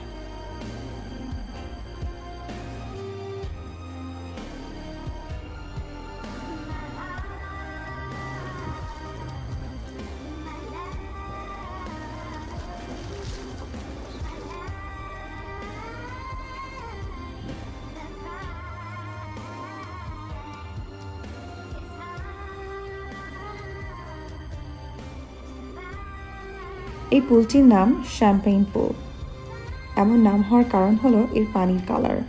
S1: এই পুলটির নাম শ্যাম্পেইন পুল। এমন নাম হওয়ার কারণ হলো এর পানির কালার।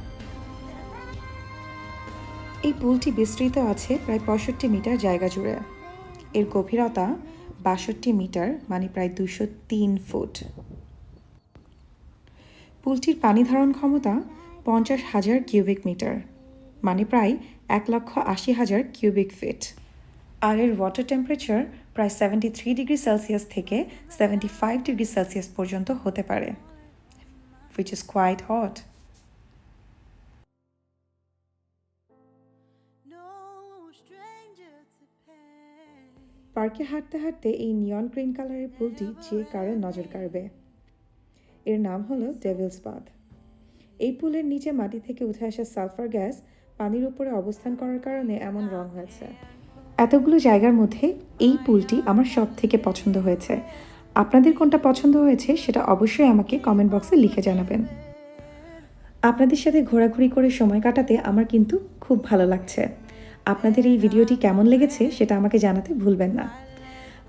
S1: এই পুলটি বিস্তৃত আছে প্রায় 65 মিটার জায়গা জুড়ে। এর গভীরতা 62 মিটার, মানে প্রায় 203 ফুট। পুলটির পানি ধারণ ক্ষমতা 50,000 কিউবিক মিটার, মানে প্রায় 1,80,000 কিউবিক ফিট। আর এর ওয়াটার টেম্পারেচার প্রায় 73 ডিগ্রি সেলসিয়াস থেকে 75 ডিগ্রি সেলসিয়াস পর্যন্ত হতে পারে, which is quite hot. পার্কে হাঁটতে হাঁটতে এই নিয়ন গ্রিন কালারের পুলটি যে কারো নজর কাড়বে। এর নাম হলো ডেভিলস বাথ। এই পুলের নিচে মাটি থেকে উঠে আসা সালফার গ্যাস পানির উপরে অবস্থান করার কারণে এমন রং হয়েছে। এতগুলো জায়গার মধ্যে এই পুলটি আমার সব থেকে পছন্দ হয়েছে। আপনাদের কোনটা পছন্দ হয়েছে সেটা অবশ্যই আমাকে কমেন্ট বক্সে লিখে জানাবেন। আপনাদের সাথে ঘোরাঘুরি করে সময় কাটাতে আমার কিন্তু খুব ভালো লাগছে। আপনাদের এই ভিডিওটি কেমন লেগেছে সেটা আমাকে জানাতে ভুলবেন না।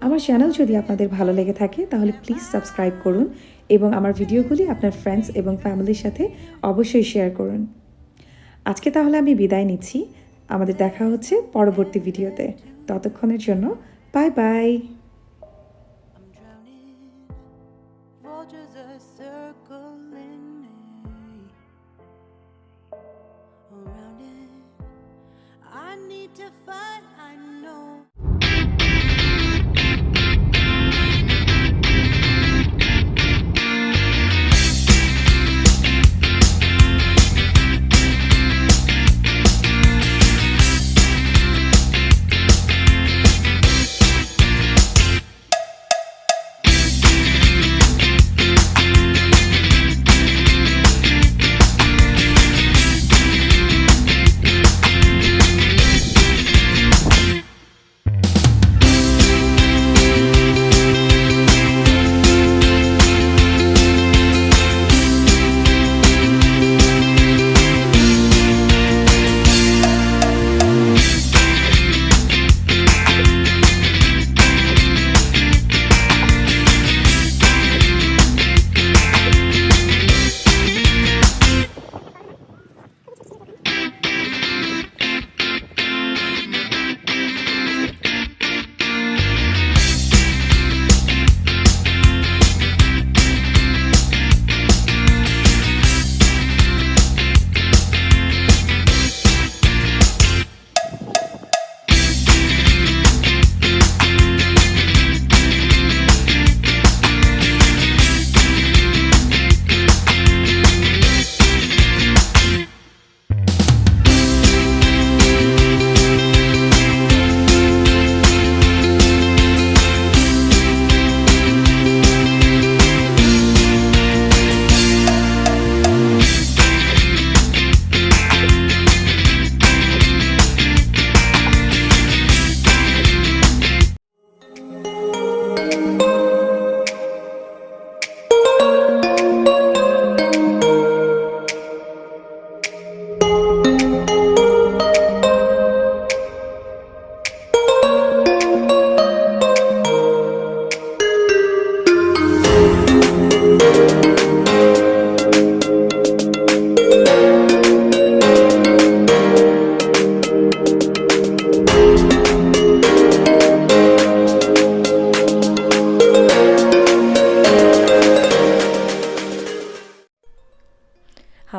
S1: আমার চ্যানেল যদি আপনাদের ভালো লেগে থাকে তাহলে প্লিজ সাবস্ক্রাইব করুন এবং আমার ভিডিওগুলি আপনার ফ্রেন্ডস এবং ফ্যামিলির সাথে অবশ্যই শেয়ার করুন। আজকে তাহলে আমি বিদায় নিচ্ছি। আমাদের দেখা হচ্ছে পরবর্তী ভিডিওতে। ততক্ষণের জন্য bye bye.
S6: I'm drowning, vultures are circling me. Around it, I need to fight, I know.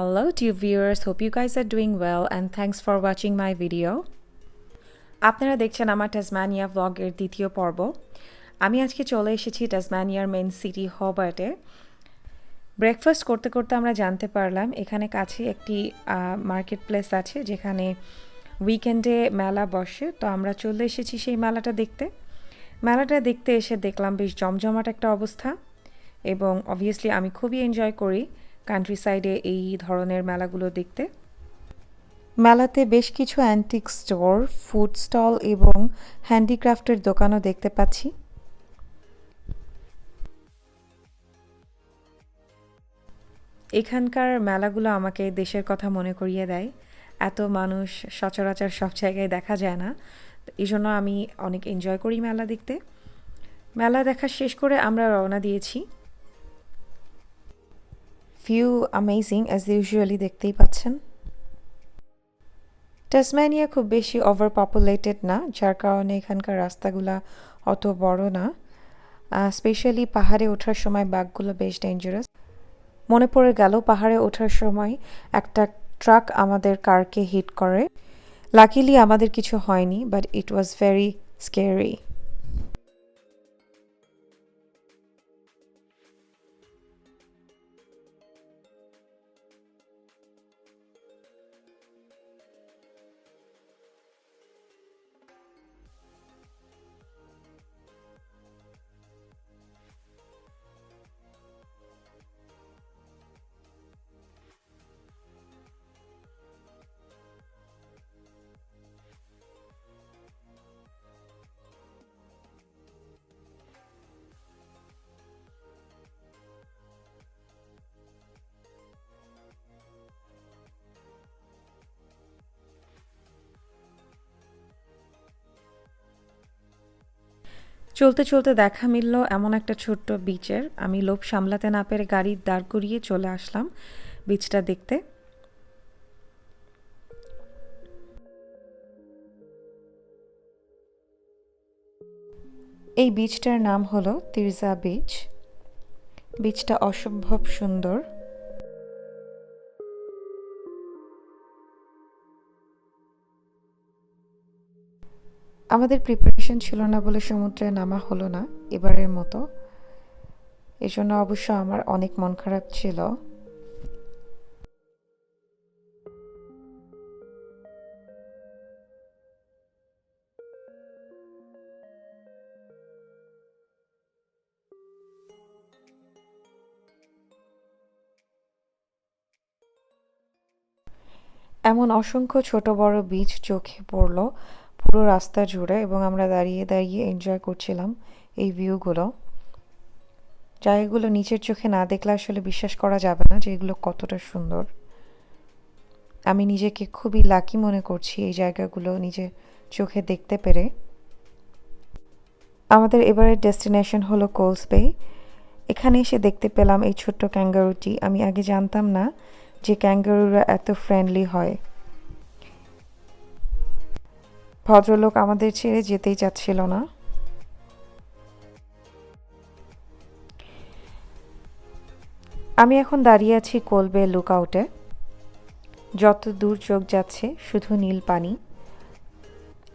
S7: Hello dear viewers, hope you guys are doing well and thanks for watching my video. আপনারা দেখছেন আমার টাসমানিয়া ভ্লগের দ্বিতীয় পর্ব। আমি আজকে চলে এসেছি টাসমানিয়ার main city হবার্টে। Breakfast করতে করতে আমরা জানতে পারলাম এখানে কাছে একটি মার্কেট প্লেস আছে যেখানে উইকেন্ডে মেলা বসে। তো আমরা চলে এসেছি সেই মেলাটা দেখতে এসে দেখলাম বেশ জমজমাট একটা অবস্থা এবং অবভিয়াসলি আমি খুবই এনজয় করি কান্ট্রি সাইডে এই ধরনের মেলাগুলো দেখতে। মেলাতে বেশ কিছু অ্যান্টিক স্টোর, ফুড স্টল এবং হ্যান্ডিক্রাফটের দোকানও দেখতে পাচ্ছি। এখানকার মেলাগুলো আমাকে দেশের কথা মনে করিয়ে দেয়। এত মানুষ সচরাচর সব জায়গায় দেখা যায় না, এই জন্য আমি অনেক এনজয় করি মেলা দেখতে। মেলা দেখা শেষ করে আমরা রওনা দিয়েছি। ভিউ অ্যামেজিং অ্যাজ ইউজুয়ালি, দেখতেই পাচ্ছেন। টাসমানিয়া খুব বেশি ওভার পপুলেটেড না, যার কারণে এখানকার রাস্তাগুলো অত বড় না। স্পেশালি পাহাড়ে ওঠার সময় বাঘগুলো বেশ ডেঞ্জারাস। মনে পড়ে গেল পাহাড়ে ওঠার সময় একটা ট্রাক আমাদের কারকে হিট করে। লাকিলি আমাদের কিছু হয়নি, but it was very scary. চলতে চলতে দেখা মিলল এমন একটা ছোট্ট বিচের। আমি লোভ সামলাতে না পেরে গাড়ি দাঁড় করিয়ে চলে আসলাম বিচটা দেখতে। এই বিচটার নাম হলো তিরজা বিচ। বিচটা অসম্ভব সুন্দর। আমাদের প্রিপারেশন ছিল না বলে সমুদ্রে নামা হলো না এবারের মতো, এজন্য অবশ্য আমার অনেক মন খারাপ ছিল। এমন অসংখ্য ছোট বড় বিচ চোখে পড়লো পুরো রাস্তা জুড়ে এবং আমরা দাঁড়িয়ে দাঁড়িয়ে এনজয় করছিলাম এই ভিউগুলো। জায়গাগুলো নিচের চোখে না দেখলে আসলে বিশ্বাস করা যাবে না যে এগুলো কতটা সুন্দর। আমি নিজেকে খুবই লাকি মনে করছি এই জায়গাগুলো নিজের চোখে দেখতে পেরে। আমাদের এবারের ডেস্টিনেশন হলো কোলস বে। এখানে এসে দেখতে পেলাম এই ছোট্ট ক্যাঙ্গারুটি। আমি আগে জানতাম না যে ক্যাঙ্গারুরা এত ফ্রেন্ডলি হয়। ভদ্রলোক আমাদের ছেড়ে যেতেই চাচ্ছিল না। আমি এখন দাঁড়িয়ে আছি কোলবে লুকআউটে। যত দূর চোখ যাচ্ছে শুধু নীল পানি।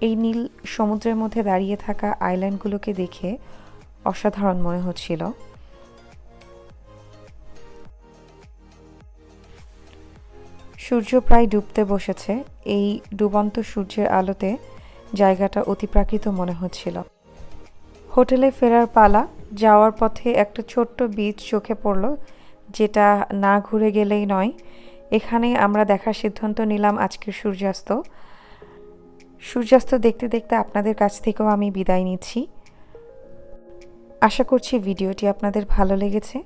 S7: এই নীল সমুদ্রের মধ্যে দাঁড়িয়ে থাকা আইল্যান্ডগুলোকে দেখে অসাধারণ মনে হচ্ছিল। সূর্য প্রায় ডুবতে বসেছে। এই ডুবন্ত সূর্যের আলোতে জায়গাটা অতিপ্রাকৃত মনে হচ্ছিল। হোটেলে ফেরার পালা। যাওয়ার পথে একটা ছোট্ট বিচ চোখে পড়ল, যেটা না ঘুরে গেলেই নয়। এখানে আমরা দেখার সিদ্ধান্ত নিলাম আজকের সূর্যাস্ত দেখতে দেখতে আপনাদের কাছ থেকেও আমি বিদায় নিচ্ছি। আশা করছি ভিডিওটি আপনাদের ভালো লেগেছে।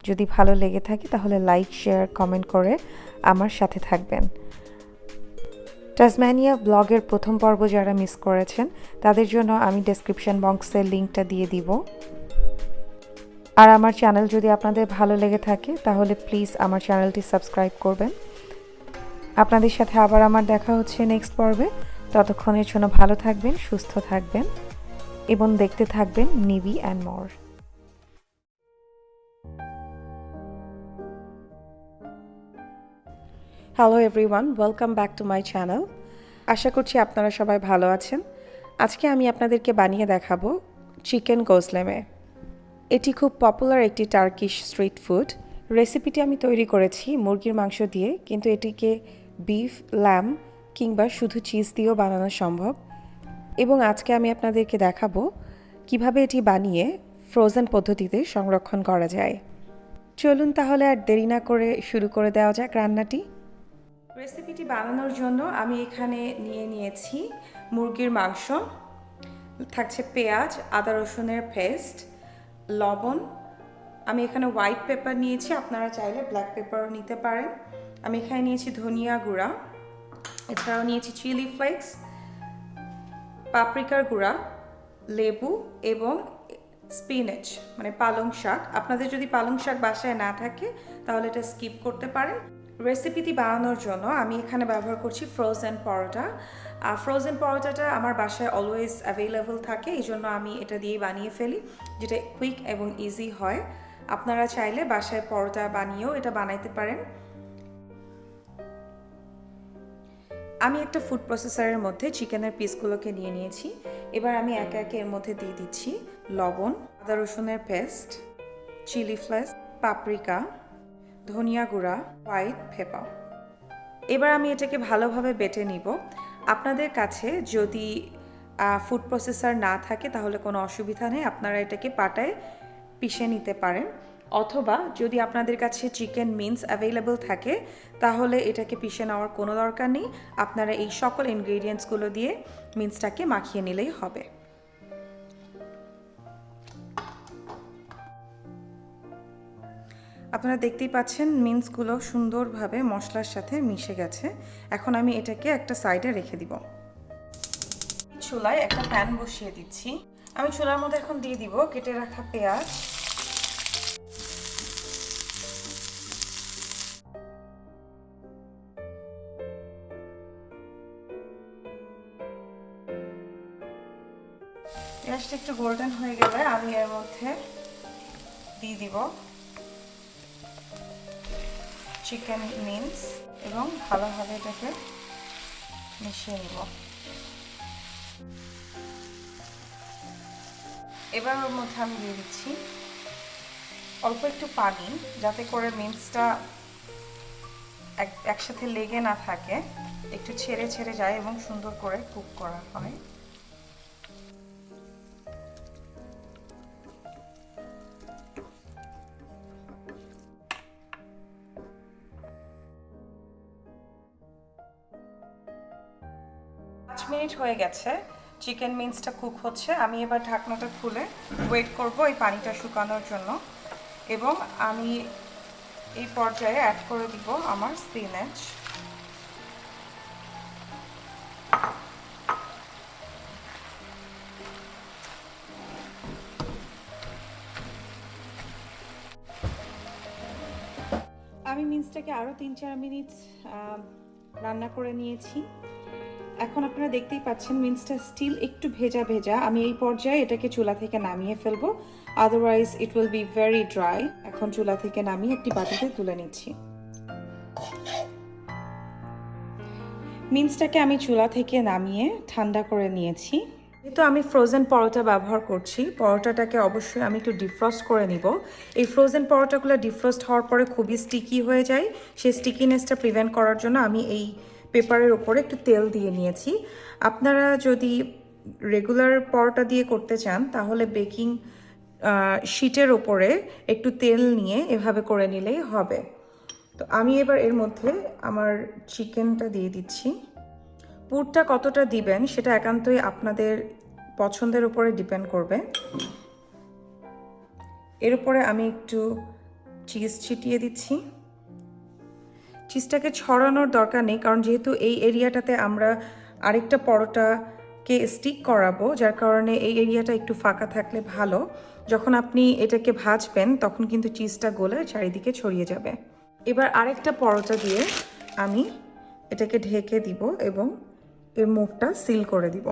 S7: যদি ভালো লেগে থাকে তাহলে লাইক, শেয়ার, কমেন্ট করে আমার সাথে থাকবেন। টাসমানিয়া ব্লগের প্রথম পর্ব যারা মিস করেছেন তাদের জন্য আমি ডেসক্রিপশন বক্সের লিঙ্কটা দিয়ে দিব। আর আমার চ্যানেল যদি আপনাদের ভালো লেগে থাকে তাহলে প্লিজ আমার চ্যানেলটি সাবস্ক্রাইব করবেন। আপনাদের সাথে আবার আমার দেখা হচ্ছে নেক্সট পর্বে। ততক্ষণের জন্য ভালো থাকবেন, সুস্থ থাকবেন এবং দেখতে থাকবেন নিভি অ্যান্ড মোর। Hello everyone, welcome back to my channel. আশা করছি আপনারা সবাই ভালো আছেন। আজকে আমি আপনাদেরকে বানিয়ে দেখাবো চিকেন গোজলেমে। এটি খুব পপুলার একটি টার্কিশ স্ট্রিট ফুড। রেসিপিটি আমি তৈরি করেছি মুরগির মাংস দিয়ে, কিন্তু এটিকে বিফ, ল্যাম কিংবা শুধু চিজ দিয়েও বানানো সম্ভব। এবং আজকে আমি আপনাদেরকে দেখাবো কিভাবে এটি বানিয়ে ফ্রোজেন পদ্ধতিতে সংরক্ষণ করা যায়। চলুন তাহলে আর দেরি না করে শুরু করে দেওয়া যাক রান্নাটি। রেসিপিটি বানানোর জন্য আমি এখানে নিয়েছি মুরগির মাংস, থাকছে পেঁয়াজ, আদা রসুনের পেস্ট, লবণ। আমি এখানে হোয়াইট পেপার নিয়েছি, আপনারা চাইলে ব্ল্যাক পেপারও নিতে পারেন। আমি এখানে নিয়েছি ধনিয়া গুঁড়া, এছাড়াও নিয়েছি চিলি ফ্লেক্স, পাপরিকার গুঁড়া, লেবু এবং স্পিনাচ মানে পালং শাক। আপনাদের যদি পালং শাক বাসায় না থাকে তাহলে এটা স্কিপ করতে পারেন। রেসিপিটি বানানোর জন্য আমি এখানে ব্যবহার করছি ফ্রোজেন পরোটা। ফ্রোজেন পরোটাটা আমার বাসায় অলওয়েজ অ্যাভেলেবল থাকে, এই জন্য আমি এটা দিয়েই বানিয়ে ফেলি, যেটা কুইক এবং ইজি হয়। আপনারা চাইলে বাসায় পরোটা বানিয়েও এটা বানাইতে পারেন। আমি একটা ফুড প্রসেসরের মধ্যে চিকেনের পিসগুলোকে নিয়েছি। এবার আমি একে একে এর মধ্যে দিয়ে দিচ্ছি লবণ, আদা রসুনের পেস্ট, চিলি ফ্লেক্স, পাপরিকা, ধনিয়া গুঁড়া, হোয়াইট পেপার। এবার আমি এটাকে ভালোভাবে বেটে নিব। আপনাদের কাছে যদি ফুড প্রসেসর না থাকে তাহলে কোনো অসুবিধা নেই, আপনারা এটাকে পাটায় পিষে নিতে পারেন। অথবা যদি আপনাদের কাছে চিকেন মিন্স অ্যাভেলেবল থাকে তাহলে এটাকে পিষে নেওয়ার কোনো দরকার নেই, আপনারা এই সকল ইনগ্রিডিয়েন্টসগুলো দিয়ে মিন্সটাকে মাখিয়ে নিলেই হবে। আপনারা দেখতেই পাচ্ছেন মিন্সগুলো সুন্দরভাবে মশলার সাথে মিশে গেছে। এখন আমি এটাকে একটা সাইডে রেখে দিব। চুলায় একটা প্যান বসিয়ে দিচ্ছি। আমি চুলার মধ্যে এখন দিয়ে দিব কেটে রাখা পেঁয়াজ, পেঁয়াজটা একটু গোল্ডেন হয়ে গেলে আমি এর মধ্যে দিয়ে দিব চিকেন মিন্স এবং ভালোভাবে এটাকে মিশিয়ে নিব। এবার ওর মধ্যে আমি দিয়ে দিচ্ছি অল্প একটু পানি, যাতে করে মিন্সটা একসাথে লেগে না থাকে, একটু ছেড়ে ছেড়ে যায় এবং সুন্দর করে কুক করা হয়। মিনিট হয়ে গেছে, চিকেন মিন্সটা কুক হচ্ছে। আমি এবার ঢাকনাটা খুলে ওয়েট করব এই পানিটা শুকানোর জন্য, এবং আমি এই পর্যায়ে অ্যাড করে দিব আমার স্পিনাচ। আমি মিন্সটাকে আরও 3-4 মিনিট রান্না করে নিয়েছি। এখন আপনারা দেখতেই পাচ্ছেন মিন্সটা স্টিল একটু ভেজা ভেজা। আমি এই পর্যায়ে এটাকে চুলা থেকে নামিয়ে ফেলবো, otherwise it will be very dry. এখন চুলা থেকে নামিয়ে একটি বাটিতে তুলে নিচ্ছি। মিন্সটাকে আমি চুলা থেকে নামিয়ে ঠান্ডা করে নিয়েছি। যেহেতু আমি ফ্রোজেন পরোটা ব্যবহার করছি, পরোটাটাকে অবশ্যই আমি একটু ডিফ্রস্ট করে নিব। এই ফ্রোজেন পরোটাগুলো ডিফ্রস্ট হওয়ার পরে খুবই স্টিকি হয়ে যায়, সেই স্টিকিনেসটা প্রিভেন্ট করার জন্য আমি এই পেপারের ওপরে একটু তেল দিয়ে নিয়েছি। আপনারা যদি রেগুলার পরোটা দিয়ে করতে চান তাহলে বেকিং শিটের ওপরে একটু তেল নিয়ে এভাবে করে নিলেই হবে। তো আমি এবার এর মধ্যে আমার চিকেনটা দিয়ে দিচ্ছি। পুরটা কতটা দিবেন সেটা একান্তই আপনাদের পছন্দের উপরে ডিপেন্ড করবে। এর উপরে আমি একটু চিজ ছিটিয়ে দিচ্ছি। চিজটাকে ছড়ানোর দরকার নেই, কারণ যেহেতু এই এরিয়াটাতে আমরা আরেকটা পরোটাকে স্টিক করাবো, যার কারণে এই এরিয়াটা একটু ফাঁকা থাকলে ভালো। যখন আপনি এটাকে ভাজবেন তখন কিন্তু চিজটা গলে চারিদিকে ছড়িয়ে যাবে। এবার আরেকটা পরোটা দিয়ে আমি এটাকে ঢেকে দিব এবং এর মুখটা সিল করে দিব।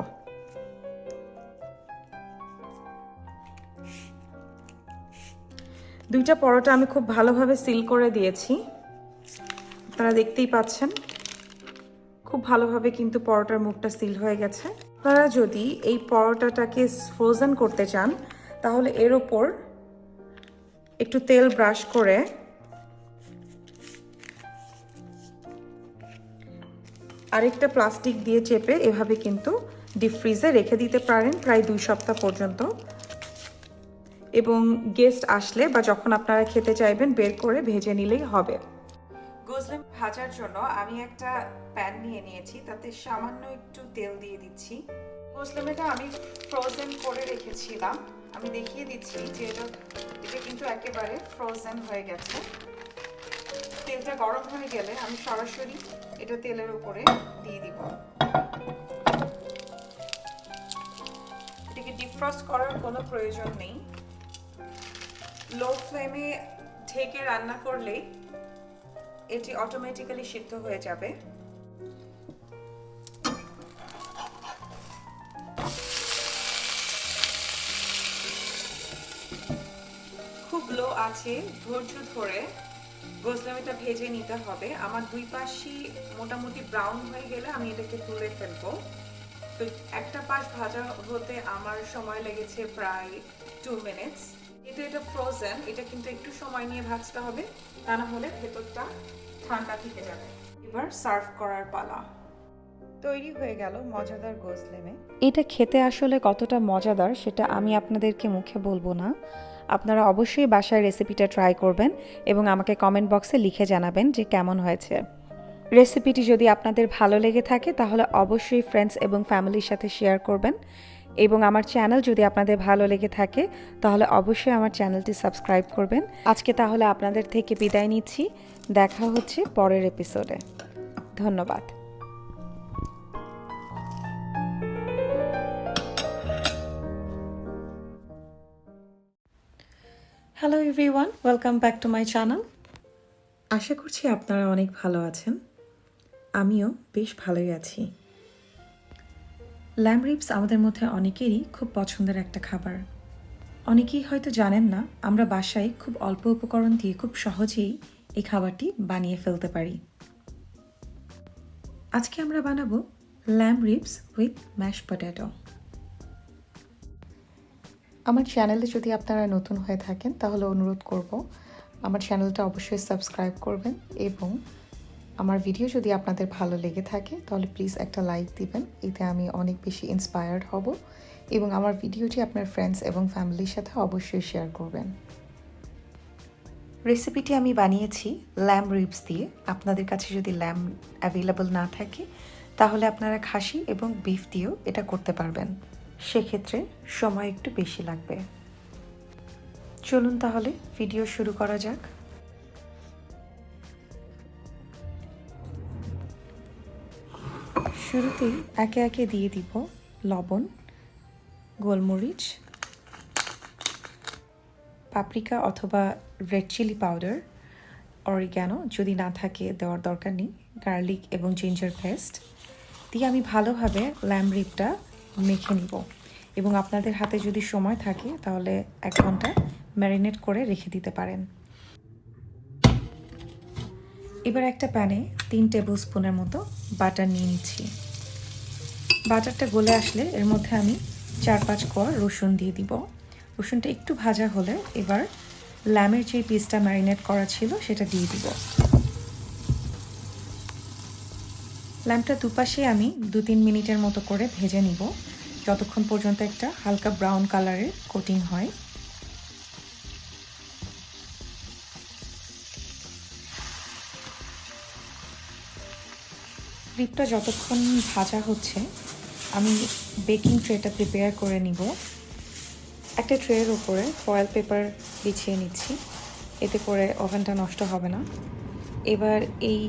S7: দুইটা পরোটা আমি খুব ভালোভাবে সিল করে দিয়েছি।
S1: আপনারা দেখতেই পাচ্ছেন খুব ভালোভাবে কিন্তু পরোটার মুখটা সিল হয়ে গেছে। আপনারা যদি এই পরোটাটাকে ফ্রোজেন করতে চান তাহলে এর ওপর একটু তেল ব্রাশ করে আরেকটা প্লাস্টিক দিয়ে চেপে এভাবে কিন্তু ডিপ ফ্রিজে রেখে দিতে পারেন প্রায় 2 সপ্তাহ পর্যন্ত। এবং গেস্ট আসলে বা যখন আপনারা খেতে চাইবেন বের করে ভেজে নিলেই হবে। গোজলেম ভাজার জন্য আমি একটা প্যান নিয়ে নিয়েছি, তাতে সামান্য একটু তেল দিয়ে দিচ্ছি। গোজলেমটা আমি ফ্রোজেন করে রেখেছিলাম, আমি দেখিয়ে দিচ্ছি যে এটা কিন্তু একেবারে ফ্রোজেন হয়ে গেছে। তেলটা গরম হয়ে গেলে আমি সরাসরি এটা তেলের উপরে দিয়ে দিব। এটাকে ডিফ্রস্ট করার কোনো প্রয়োজন নেই। লো ফ্লেমে ঢেকে রান্না করলেই এটি অটোমেটিক্যালি সিদ্ধ হয়ে যাবে। খুব লো আছে ধৈর্য ধরে গোজলামিটা ভেজে নিতে হবে। আমার দুই পাশই মোটামুটি ব্রাউন হয়ে গেলে আমি এটাকে তুলে ফেলবো। তো একটা পাশ ভাজা হতে আমার সময় লেগেছে প্রায় 2 মিনিটস। কিন্তু এটা ফ্রোজেন, এটা কিন্তু একটু সময় নিয়ে ভাজতে হবে, তা না হলে ভেতরটা ঠান্ডা থেকে যাবে। এবার সার্ভ করার পালা। তৈরি হয়ে গেল মজাদার গোজলেমে।
S7: এটা খেতে আসলে কতটা মজাদার সেটা আমি আপনাদেরকে মুখে বলবো না। আপনারা অবশ্যই বাসায় রেসিপিটা ট্রাই করবেন এবং আমাকে কমেন্ট বক্সে লিখে জানাবেন যে কেমন হয়েছে। রেসিপিটি যদি আপনাদের ভালো লেগে থাকে তাহলে অবশ্যই ফ্রেন্ডস এবং ফ্যামিলির সাথে শেয়ার করবেন। এবং আমার চ্যানেল যদি আপনাদের ভালো লেগে থাকে তাহলে অবশ্যই আমার চ্যানেলটি সাবস্ক্রাইব করবেন। আজকে তাহলে আপনাদের থেকে বিদায় নিচ্ছি, দেখা হচ্ছে পরের এপিসোডে। ধন্যবাদ। Hello everyone, welcome back to my channel. আশা করছি আপনারা অনেক ভালো আছেন, আমিও বেশ ভালোই আছি। ল্যাম্ব রিবস আমাদের মধ্যে অনেকেরই খুব পছন্দের একটা খাবার। অনেকেই হয়তো জানেন না আমরা বাসায় খুব অল্প উপকরণ দিয়ে খুব সহজেই এই খাবারটি বানিয়ে ফেলতে পারি। আজকে আমরা বানাবো lamb ribs with mash potato. আমার চ্যানেলে যদি আপনারা নতুন হয়ে থাকেন তাহলে অনুরোধ করব আমার চ্যানেলটা অবশ্যই সাবস্ক্রাইব করবেন এবং আমার ভিডিও যদি আপনাদের ভালো লেগে থাকে তাহলে প্লিজ একটা লাইক দিবেন। এতে আমি অনেক বেশি ইন্সপায়ার্ড হব এবং আমার ভিডিওটি আপনার ফ্রেন্ডস এবং ফ্যামিলির সাথে অবশ্যই শেয়ার করবেন। রেসিপিটি আমি বানিয়েছি ল্যাম্ব রিবস দিয়ে। আপনাদের কাছে যদি ল্যাম্ব অ্যাভেলেবল না থাকে তাহলে আপনারা খাসি এবং বিফ দিয়েও এটা করতে পারবেন, সেক্ষেত্রে সময় একটু বেশি লাগবে। চলুন তাহলে ভিডিও শুরু করা যাক। শুরুতেই একে একে দিয়ে দিব লবণ, গোলমরিচ, পাপরিকা অথবা রেড চিলি পাউডার, অরিগ্যানো যদি না থাকে দেওয়ার দরকার নেই, গার্লিক এবং জিঞ্জার পেস্ট দিয়ে আমি ভালোভাবে ল্যাম্ব রিবটা মেখে নিব। এবং আপনাদের হাতে যদি সময় থাকে তাহলে 1 ঘন্টা ম্যারিনেট করে রেখে দিতে পারেন। এবার একটা প্যানে 3 টেবিল স্পুনের মতো বাটার নিয়ে নিচ্ছি। বাটারটা গলে আসলে এর মধ্যে আমি 4-5 কোয়া রসুন দিয়ে দিব। রসুনটা একটু ভাজা হলে এবার ল্যামের যে পিসটা ম্যারিনেট করা ছিল সেটা দিয়ে দিব। ল্যাম্পটা দুপাশে আমি 2-3 মিনিটের মতো করে ভেজে নিব, যতক্ষণ পর্যন্ত একটা হালকা ব্রাউন কালারের কোটিং হয়। রিবটা যতক্ষণ ভাজা হচ্ছে আমি বেকিং ট্রেটা প্রিপেয়ার করে নিব। একটা ট্রের উপরে ফয়েল পেপার বিছিয়ে নিচ্ছি, এতে করে ওভেনটা নষ্ট হবে না। এবার এই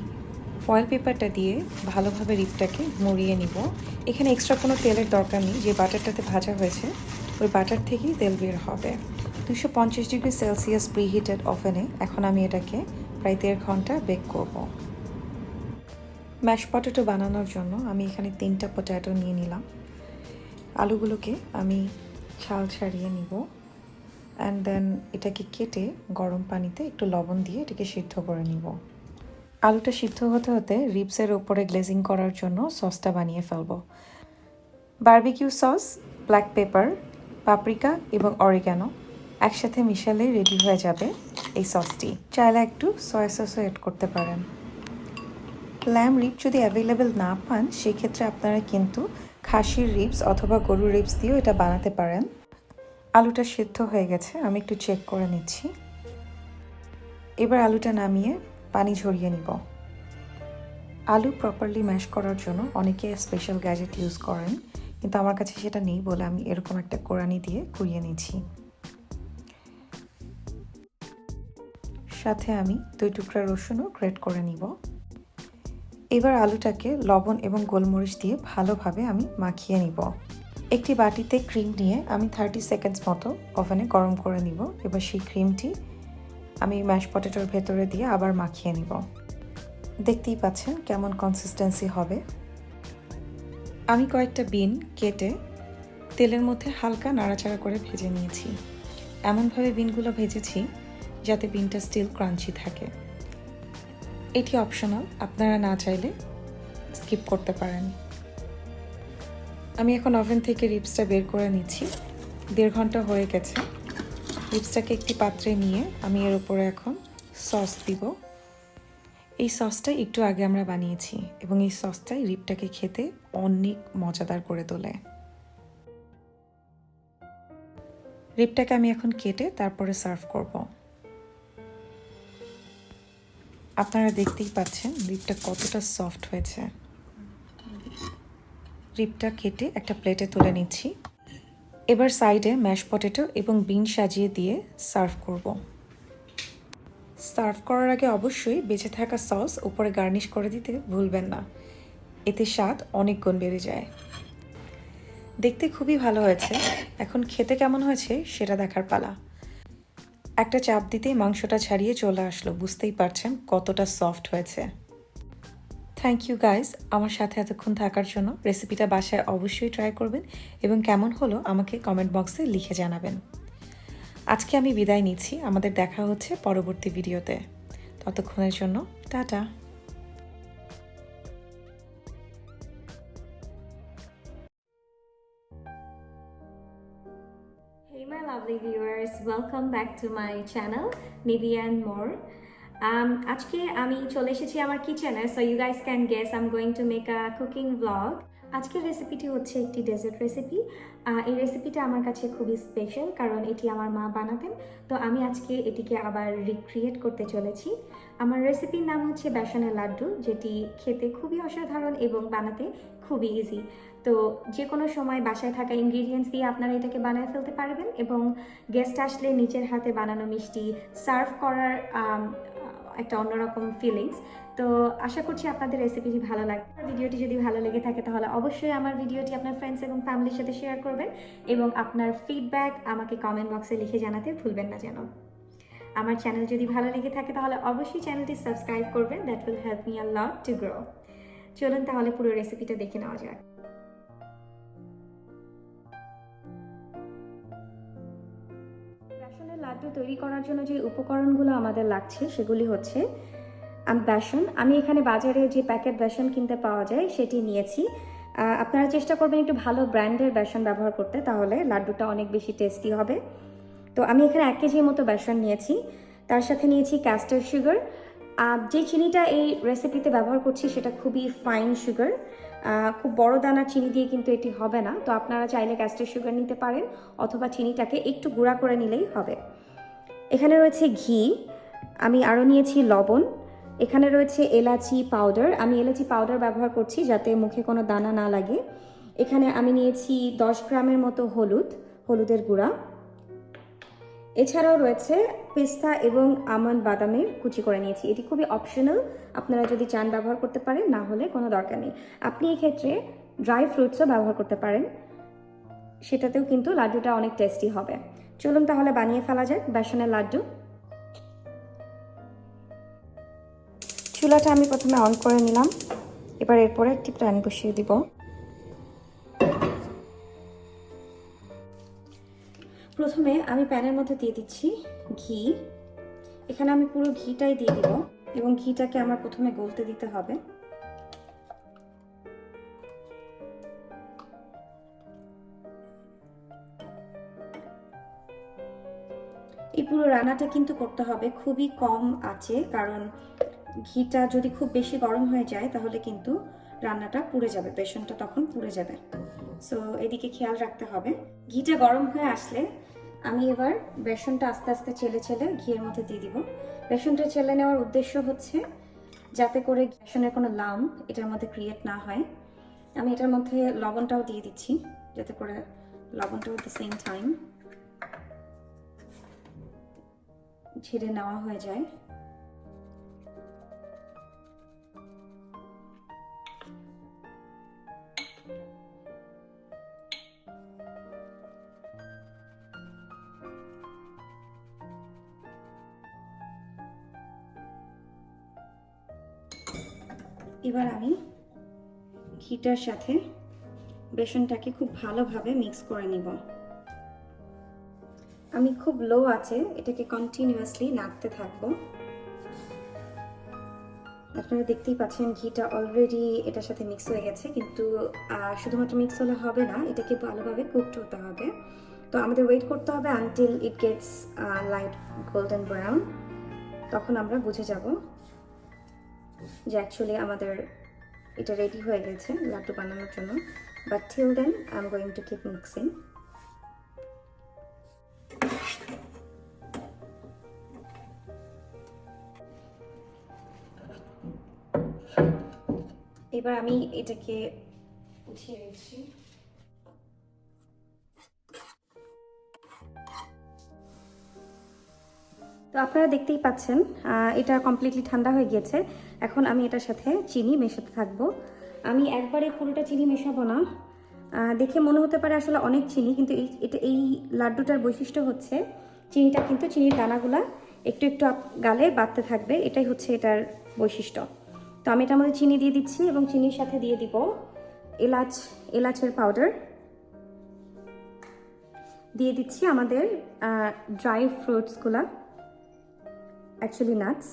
S7: ফয়েল পেপারটা দিয়ে ভালোভাবে রিবটাকে মুড়িয়ে নিব। এখানে এক্সট্রা কোনো তেলের দরকার নেই, যে বাটারটাতে ভাজা হয়েছে ওই বাটার থেকেই তেল বের হবে। 250 ডিগ্রি সেলসিয়াস প্রিহিটেড ওভেনে এখন আমি এটাকে প্রায় 1.5 ঘন্টা বেক করব। ম্যাশ পটেটো বানানোর জন্য আমি এখানে 3টা পটেটো নিয়ে নিলাম। আলুগুলোকে আমি ছাল ছাড়িয়ে নিব অ্যান্ড দেন এটাকে কেটে গরম পানিতে একটু লবণ দিয়ে এটাকে সিদ্ধ করে নিব। আলুটা সিদ্ধ হতে হতে রিবসের উপরে গ্লেজিং করার জন্য সসটা বানিয়ে ফেলবো। Barbecue sauce, black pepper, paprika এবং অরিগ্যানো একসাথে মিশালে রেডি হয়ে যাবে এই সসটি। চাইলে একটু সয়া সসও অ্যাড করতে পারেন। ল্যাম্ব রিব যদি অ্যাভেলেবেল না পান সেক্ষেত্রে আপনারা কিন্তু খাসির রিবস অথবা গরুর রিবস দিয়েও এটা বানাতে পারেন। আলুটা সিদ্ধ হয়ে গেছে, আমি একটু চেক করে নিচ্ছি। এবার আলুটা নামিয়ে পানি ঝরিয়ে নিব। আলু প্রপারলি ম্যাশ করার জন্য অনেকে স্পেশাল গ্যাজেট ইউজ করেন, কিন্তু আমার কাছে সেটা নেই বলে আমি এরকম একটা কোরানি দিয়ে কুড়িয়ে নিচ্ছি। সাথে আমি 2 টুকরা রসুনও গ্রেট করে নিব। এবার আলুটাকে লবণ এবং গোলমরিচ দিয়ে ভালোভাবে আমি মাখিয়ে নিব। একটি বাটিতে ক্রিম নিয়ে আমি 30 সেকেন্ডস মতো ওভেনে গরম করে নিব। এবার সেই ক্রিমটি আমি ম্যাশ পটেটোর ভেতরে দিয়ে আবার মাখিয়ে নিব। দেখতেই পাচ্ছেন কেমন কনসিস্টেন্সি হবে। আমি কয়েকটা বিন কেটে তেলের মধ্যে হালকা নাড়াচাড়া করে ভেজে নিয়েছি। এমনভাবে বিনগুলো ভেজেছি যাতে বিনটা স্টিল ক্রাঞ্চি থাকে। এটি অপশনাল, আপনারা না চাইলে স্কিপ করতে পারেন। আমি এখন ওভেন থেকে রিবসটা বের করে নিচ্ছি। 1.5 ঘন্টা হয়ে গেছে। রিবসটাকে একটি পাত্রে নিয়ে আমি এর উপরে এখন সস দিব। এই সসটা একটু আগে আমরা বানিয়েছি এবং এই সসটাই রিবটাকে খেতে অনেক মজাদার করে তোলে। রিবটাকে আমি এখন কেটে তারপরে সার্ভ করব। আপনারা দেখতেই পাচ্ছেন রিবটা কতটা সফট হয়েছে। রিবটা কেটে একটা প্লেটে তুলে নিচ্ছি। এবার সাইডে ম্যাশ পটেটো এবং বিন সাজিয়ে দিয়ে সার্ভ করব। সার্ভ করার আগে অবশ্যই বেঁচে থাকা সস উপরে গার্নিশ করে দিতে ভুলবেন না, এতে স্বাদ অনেক গুণ বেড়ে যায়। দেখতে খুবই ভালো হয়েছে, এখন খেতে কেমন হয়েছে সেটা দেখার পালা। একটা চাপ দিতেই মাংসটা ছাড়িয়ে চলে আসলো, বুঝতেই পারছেন কতটা সফট হয়েছে। থ্যাংক ইউ গাইজ আমার সাথে এতক্ষণ থাকার জন্য। রেসিপিটা বাসায় অবশ্যই ট্রাই করবেন এবং কেমন হলো আমাকে কমেন্ট বক্সে লিখে জানাবেন। আজকে আমি বিদায় নিচ্ছি, আমাদের দেখা হচ্ছে পরবর্তী ভিডিওতে। ততক্ষণের জন্য tata.
S8: Hey my lovely viewers, welcome back to my channel Nidhi and More. আজকে আমি চলে এসেছি আমার কিচেনে, so you guys can guess I'm going to make a cooking vlog. আজকের রেসিপিটি হচ্ছে একটি ডেজার্ট রেসিপি। এই রেসিপিটা আমার কাছে খুবই স্পেশাল কারণ এটি আমার মা বানাতেন, তো আমি আজকে এটিকে আবার রিক্রিয়েট করতে চলেছি। আমার রেসিপির নাম হচ্ছে বেসনের লাড্ডু, যেটি খেতে খুবই অসাধারণ এবং বানাতে খুবই ইজি। তো যে কোনো সময় বাসায় থাকা ইনগ্রিডিয়েন্টস দিয়ে আপনারা এটাকে বানিয়ে ফেলতে পারবেন এবং গেস্ট আসলে নিজের হাতে বানানো মিষ্টি সার্ভ করার একটা অন্যরকম ফিলিংস। তো আশা করছি আপনাদের রেসিপিটি ভালো লাগবে। ভিডিওটি যদি ভালো লেগে থাকে তাহলে অবশ্যই আমার ভিডিওটি আপনার ফ্রেন্ডস এবং ফ্যামিলির সাথে শেয়ার করবেন এবং আপনার ফিডব্যাক আমাকে কমেন্ট বক্সে লিখে জানাতে ভুলবেন না যেন। আমার চ্যানেল যদি ভালো লেগে থাকে তাহলে অবশ্যই চ্যানেলটি সাবস্ক্রাইব করবেন, that will help me a lot to grow. চলুন তাহলে পুরো রেসিপিটা দেখে নেওয়া যাক। বেসনের লাড্ডু তৈরি করার জন্য যে উপকরণগুলো আমাদের লাগছে সেগুলি হচ্ছে বেসন। আমি এখানে বাজারে যে প্যাকেট বেসন কিনতে পাওয়া যায় সেটি নিয়েছি। আপনারা চেষ্টা করবেন একটু ভালো ব্র্যান্ডের বেসন ব্যবহার করতে, তাহলে লাড্ডুটা অনেক বেশি টেস্টি হবে। তো আমি এখানে 1 কেজির মতো বেসন নিয়েছি, তার সাথে নিয়েছি ক্যাস্টার সুগার। যে চিনিটা এই রেসিপিতে ব্যবহার করছি সেটা খুবই ফাইন সুগার, খুব বড় দানার চিনি দিয়ে কিন্তু এটি হবে না। তো আপনারা চাইলে ক্যাস্টার সুগার নিতে পারেন অথবা চিনিটাকে একটু গুঁড়া করে নিলেই হবে। এখানে রয়েছে ঘি, আমি আরও নিয়েছি লবণ, এখানে রয়েছে এলাচি পাউডার, আমি এলাচি পাউডার ব্যবহার করছি যাতে মুখে কোনো দানা না লাগে। এখানে আমি নিয়েছি 10 গ্রামের মতো হলুদের গুঁড়া। এছাড়াও রয়েছে পেস্তা এবং আমন্ড বাদামের কুচি করে নিয়েছি। এটি খুবই অপশনাল, আপনারা যদি চান ব্যবহার করতে পারেন, না হলে কোনো দরকার নেই। আপনি এক্ষেত্রে ড্রাই ফ্রুটসও ব্যবহার করতে পারেন, সেটাতেও কিন্তু লাড্ডুটা অনেক টেস্টি হবে। চলুন তাহলে বানিয়ে ফেলা যাক বেসনের লাড্ডু। চুলাটা আমি প্রথমে অন করে নিলাম, এবার এরপরে একটি প্যান বসিয়ে দিব। প্রথমে আমি প্যানের মধ্যে দিয়ে দিচ্ছি ঘি, এখানে আমি পুরো ঘিটাই দিয়ে দিব। এবং ঘিটাকে আমার প্রথমে গলতে দিতে হবে। এই পুরো রান্নাটা কিন্তু করতে হবে খুবই কম আঁচে, কারণ ঘিটা যদি খুব বেশি গরম হয়ে যায় তাহলে কিন্তু রান্নাটা পুড়ে যাবে, বেসনটা তখন পুড়ে যাবে। সো এদিকে খেয়াল রাখতে হবে। ঘিটা গরম হয়ে আসলে আমি এবার বেসনটা আস্তে আস্তে চেলে চেলে ঘিয়ের মধ্যে দিয়ে দিব। বেসনটা চেলে নেওয়ার উদ্দেশ্য হচ্ছে যাতে করে বেসনের কোনো লাম্প এটার মধ্যে ক্রিয়েট না হয়। আমি এটার মধ্যে লবণটাও দিয়ে দিচ্ছি যাতে করে লবণটাও এট দ্য সেম টাইম ছেড়ে নেওয়া হয়ে যায়। এবার আমি ঘিটার সাথে বেসনটাকে খুব ভালোভাবে মিক্স করে নিব। আমি খুব লো আছে এটাকে কন্টিনিউয়াসলি নাড়তে থাকবো। আপনারা দেখতেই পাচ্ছেন ঘিটা অলরেডি এটার সাথে মিক্স হয়ে গেছে, কিন্তু শুধুমাত্র মিক্স হলে হবে না, এটাকে ভালোভাবে কুকড হতে হবে। তো আমাদের ওয়েট করতে হবে until it gets light golden brown. তখন আমরা বুঝে যাব যে অ্যাকচুয়ালি আমাদের এটা রেডি হয়ে গেছে লাড্ডু বানানোর জন্য। But till then I am going to keep mixing. এবার আমি এটাকে উঠিয়ে নিচ্ছি। তো আপনারা দেখতেই পাচ্ছেন এটা কমপ্লিটলি ঠান্ডা হয়ে গিয়েছে। এখন আমি এটার সাথে চিনি মেশাতে থাকবো। আমি একবারে পুরোটা চিনি মেশাবো না, দেখে মনে হতে পারে আসলে অনেক চিনি, কিন্তু এই লাড্ডুটার বৈশিষ্ট্য হচ্ছে চিনিটা কিন্তু চিনির দানাগুলা একটু একটু গালে বাড়তে থাকবে, এটাই হচ্ছে এটার বৈশিষ্ট্য। তো আমি এটার মধ্যে চিনি দিয়ে দিচ্ছি এবং চিনির সাথে দিয়ে দিব এলাচের পাউডার, দিয়ে দিচ্ছি আমাদের ড্রাই ফ্রুটসগুলা, অ্যাকচুয়ালি নাটস।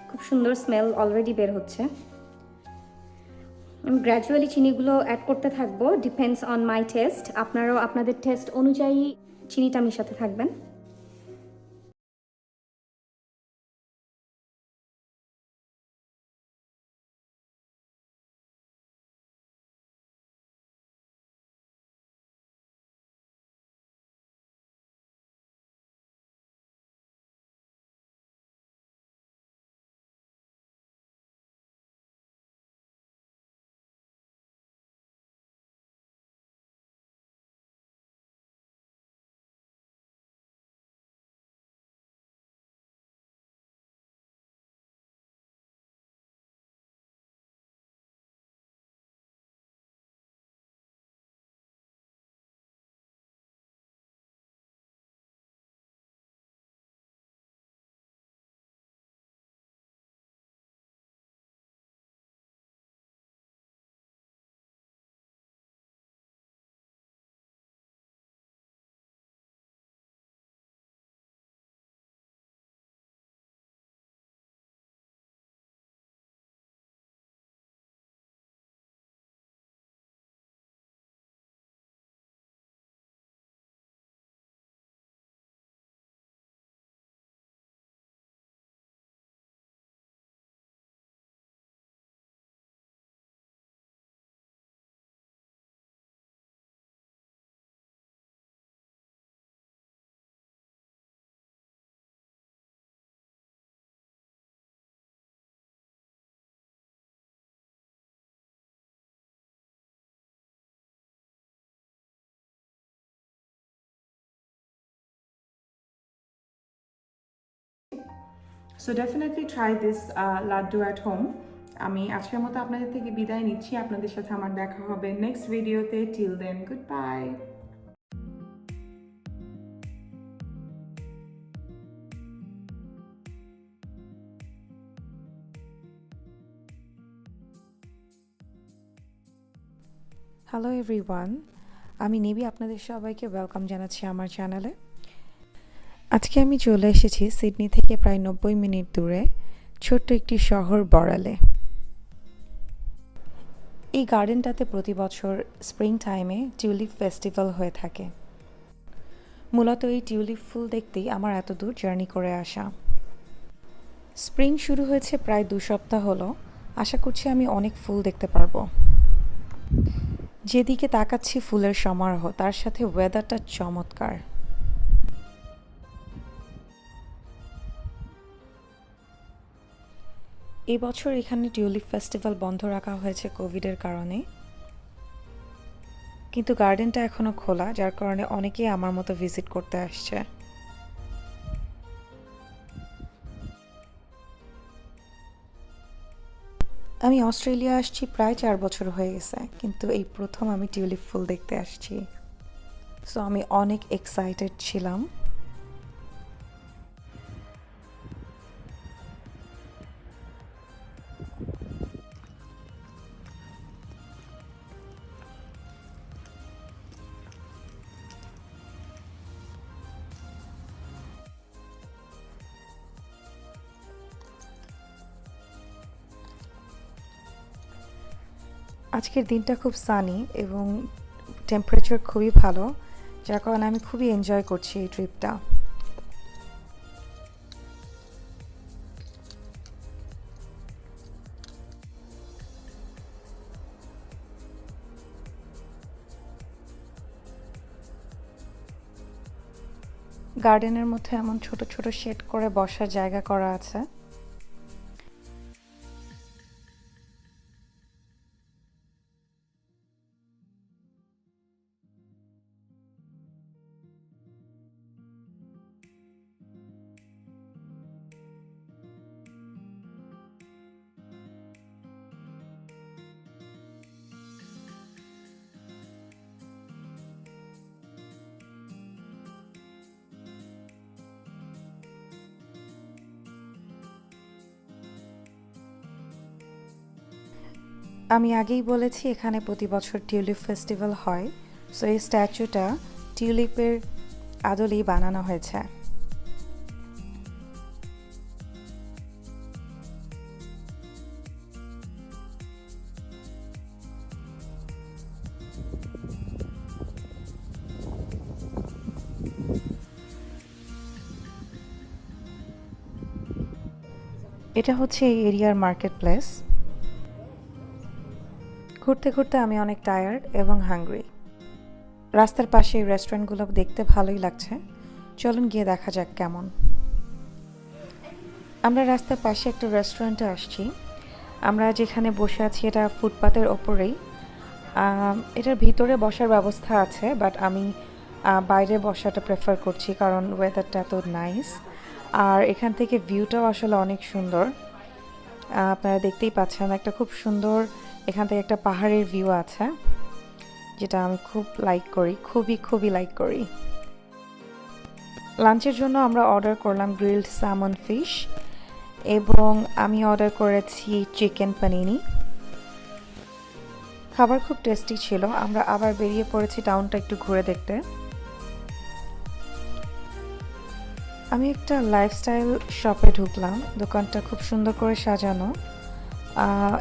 S8: খুব সুন্দর স্মেল অলরেডি বের হচ্ছে। আমি গ্র্যাজুয়ালি চিনিগুলো অ্যাড করতে থাকবো, ডিপেন্ডস অন মাই টেস্ট। আপনারাও আপনাদের টেস্ট অনুযায়ী চিনিটা মিশাতে থাকবেন।
S1: So definitely try this laddu at home. আমি আজকের মতো আপনাদের থেকে বিদায় নিচ্ছি। আপনাদের সাথে আমার দেখা হবে নেক্সট ভিডিওতে। Till then, good bye.
S7: Hello everyone, আমি নিবি আপনাদের সবাইকে ওয়েলকাম জানাচ্ছি আমার চ্যানেলে। আজকে আমি চলে এসেছি সিডনি থেকে প্রায় 90 মিনিট দূরে ছোট্ট একটি শহর বড়ালে। এই গার্ডেনটাতে প্রতি বছর স্প্রিং টাইমে টিউলিপ ফেস্টিভ্যাল হয়ে থাকে। মূলত এই টিউলিপ ফুল দেখতেই আমার এত দূর জার্নি করে আসা। স্প্রিং শুরু হয়েছে প্রায় 2 সপ্তাহ হলো। আশা করছি আমি অনেক ফুল দেখতে পারবো। যেদিকে তাকাচ্ছি ফুলের সমারোহ, তার সাথে ওয়েদারটা চমৎকার। এই বছর এখানে টিউলিপ ফেস্টিভ্যাল বন্ধ রাখা হয়েছে কোভিডের কারণে, কিন্তু গার্ডেনটা এখনো খোলা, যার কারণে অনেকেই আমার মতো ভিজিট করতে আসছে। আমি অস্ট্রেলিয়া আসছি প্রায় 4 বছর হয়ে গেছে, কিন্তু এই প্রথম আমি টিউলিপ ফুল দেখতে আসছি। সো আমি অনেক এক্সাইটেড ছিলাম। আজকের দিনটা খুব সানি এবং টেম্পারেচার খুবই ভালো, যার কারণে আমি খুবই এনজয় করছি এই ট্রিপটা। গার্ডেনের মধ্যে এমন ছোট ছোট শেড করে বসার জায়গা করা আছে। আমি আগেই বলেছি এখানে প্রতি বছর টিউলিপ ফেস্টিভ্যাল হয়। সো এই স্ট্যাচুটা টিউলিপের আদলেই বানানো হয়েছে। এটা হচ্ছে এই এরিয়ার মার্কেট প্লেস। ঘুরতে ঘুরতে আমি অনেক টায়ার্ড এবং হাংরি। রাস্তার পাশে এই রেস্টুরেন্টগুলো দেখতে ভালোই লাগছে। চলুন গিয়ে দেখা যাক কেমন। আমরা রাস্তার পাশে একটা রেস্টুরেন্টে আসছি। আমরা যেখানে বসে আছি এটা ফুটপাতের ওপরেই। এটার ভিতরে বসার ব্যবস্থা আছে, বাট আমি বাইরে বসাটা প্রেফার করছি কারণ ওয়েদারটা এত নাইস। আর এখান থেকে ভিউটাও আসলে অনেক সুন্দর। আপনারা দেখতেই পাচ্ছেন একটা খুব সুন্দর, এখান থেকে একটা পাহাড়ের ভিউ আছে, যেটা আমি খুব লাইক করি, খুবই লাইক করি। লাঞ্চের জন্য আমরা অর্ডার করলাম গ্রিলড স্যামন ফিশ এবং আমি অর্ডার করেছি চিকেন পানিনি। খাবার খুব টেস্টি ছিল। আমরা আবার বেরিয়ে পড়েছি টাউনটা একটু ঘুরে দেখতে। আমি একটা লাইফস্টাইল শপে ঢুকলাম। দোকানটা খুব সুন্দর করে সাজানো।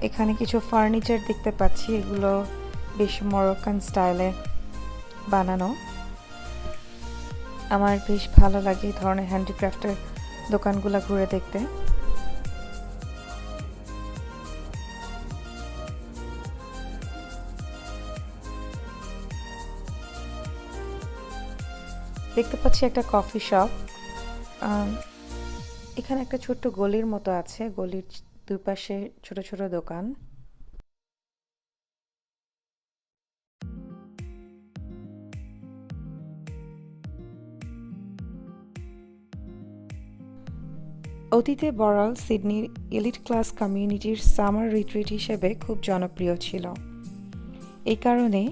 S7: এখানে কিছু ফার্নিচার দেখতে পাচ্ছি, এগুলো বেশ মরক্কান স্টাইলে বানানো। আমার বেশ ভালো লাগে এই ধরনের হ্যান্ডিক্রাফটের দোকানগুলো ঘুরে দেখতে। দেখতে পাচ্ছি একটা কফি শপ। এখানে একটা ছোট্ট গলির মতো আছে, গলির দুই পাশে ছোট ছোট দোকান। অতীতে বড়াল সিডনির এলিট ক্লাস কমিউনিটির সামার রিট্রিট হিসেবে খুব জনপ্রিয় ছিল। এই কারণে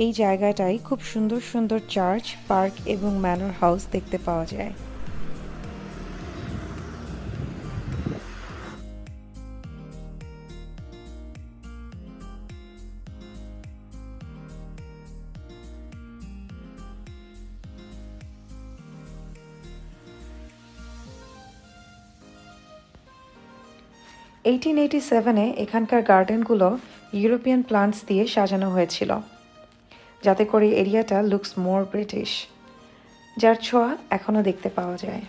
S7: এই জায়গাটায় খুব সুন্দর সুন্দর চার্চ, পার্ক এবং ম্যানর হাউস দেখতে পাওয়া যায়। 1887-এ এখানকার গার্ডেনগুলো ইউরোপিয়ান প্লান্টস দিয়ে সাজানো হয়েছিল, যাতে করে এরিয়াটা লুকস মোর ব্রিটিশ, যার ছোঁয়া এখনও দেখতে পাওয়া যায়।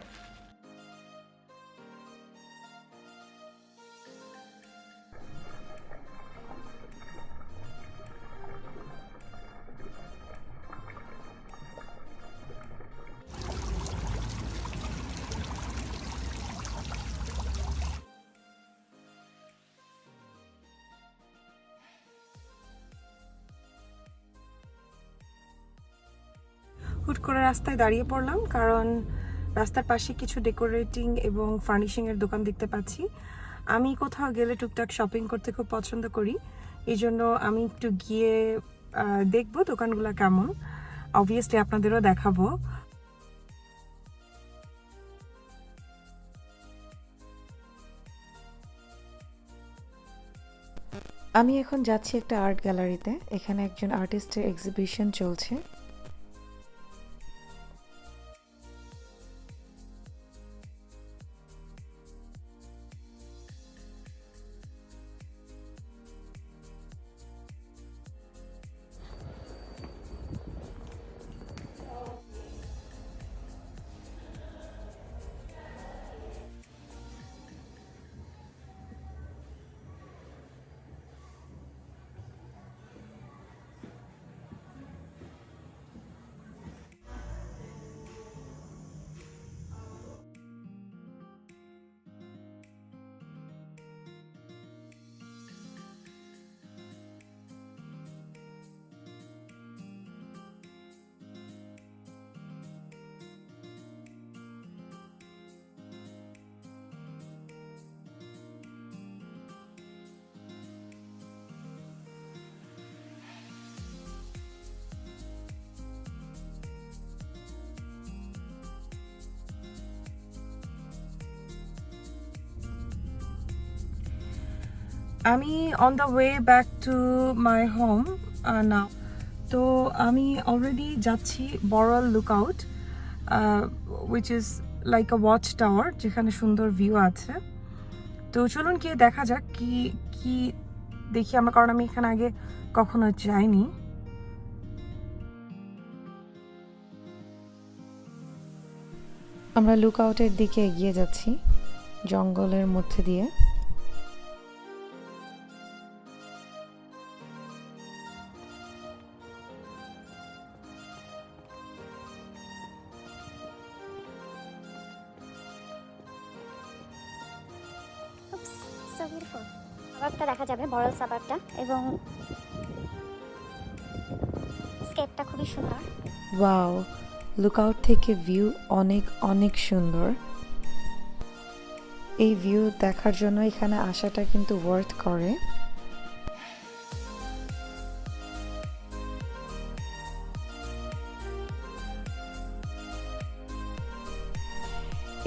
S7: হুট করে রাস্তায় দাঁড়িয়ে পড়লাম, কারণ রাস্তার পাশে কিছু ডেকোরেটিং এবং ফার্নিশিংয়ের দোকান দেখতে পাচ্ছি। আমি কোথাও গেলে টুকটাক শপিং করতে খুব পছন্দ করি, এই জন্য আমি একটু গিয়ে দেখবো দোকানগুলো কেমন। অবভিয়াসলি আপনাদেরও দেখাবো। আমি এখন যাচ্ছি একটা আর্ট গ্যালারিতে। এখানে একজন আর্টিস্টের এক্সিবিশন চলছে। আমি on the way back to my home now. তো আমি অলরেডি যাচ্ছি বড়াল lookout, which is like a watch tower, যেখানে সুন্দর ভিউ আছে। তো চলুন গিয়ে দেখা যাক কি কি দেখি আমরা, কারণ আমি এখানে আগে কখনো যাইনি। আমরা লুকআউটের দিকে এগিয়ে যাচ্ছি জঙ্গলের মধ্যে দিয়ে।
S5: So beautiful. সাবাবটা দেখা যাবে, বড়াল সাবাবটা, এবং স্কেপটা খুবই সুন্দর।
S7: ওয়াও, লুকআউট থেকে ভিউ অনেক অনেক সুন্দর। এই ভিউ দেখার জন্য এখানে আসাটা কিন্তু ওয়ার্থ করে।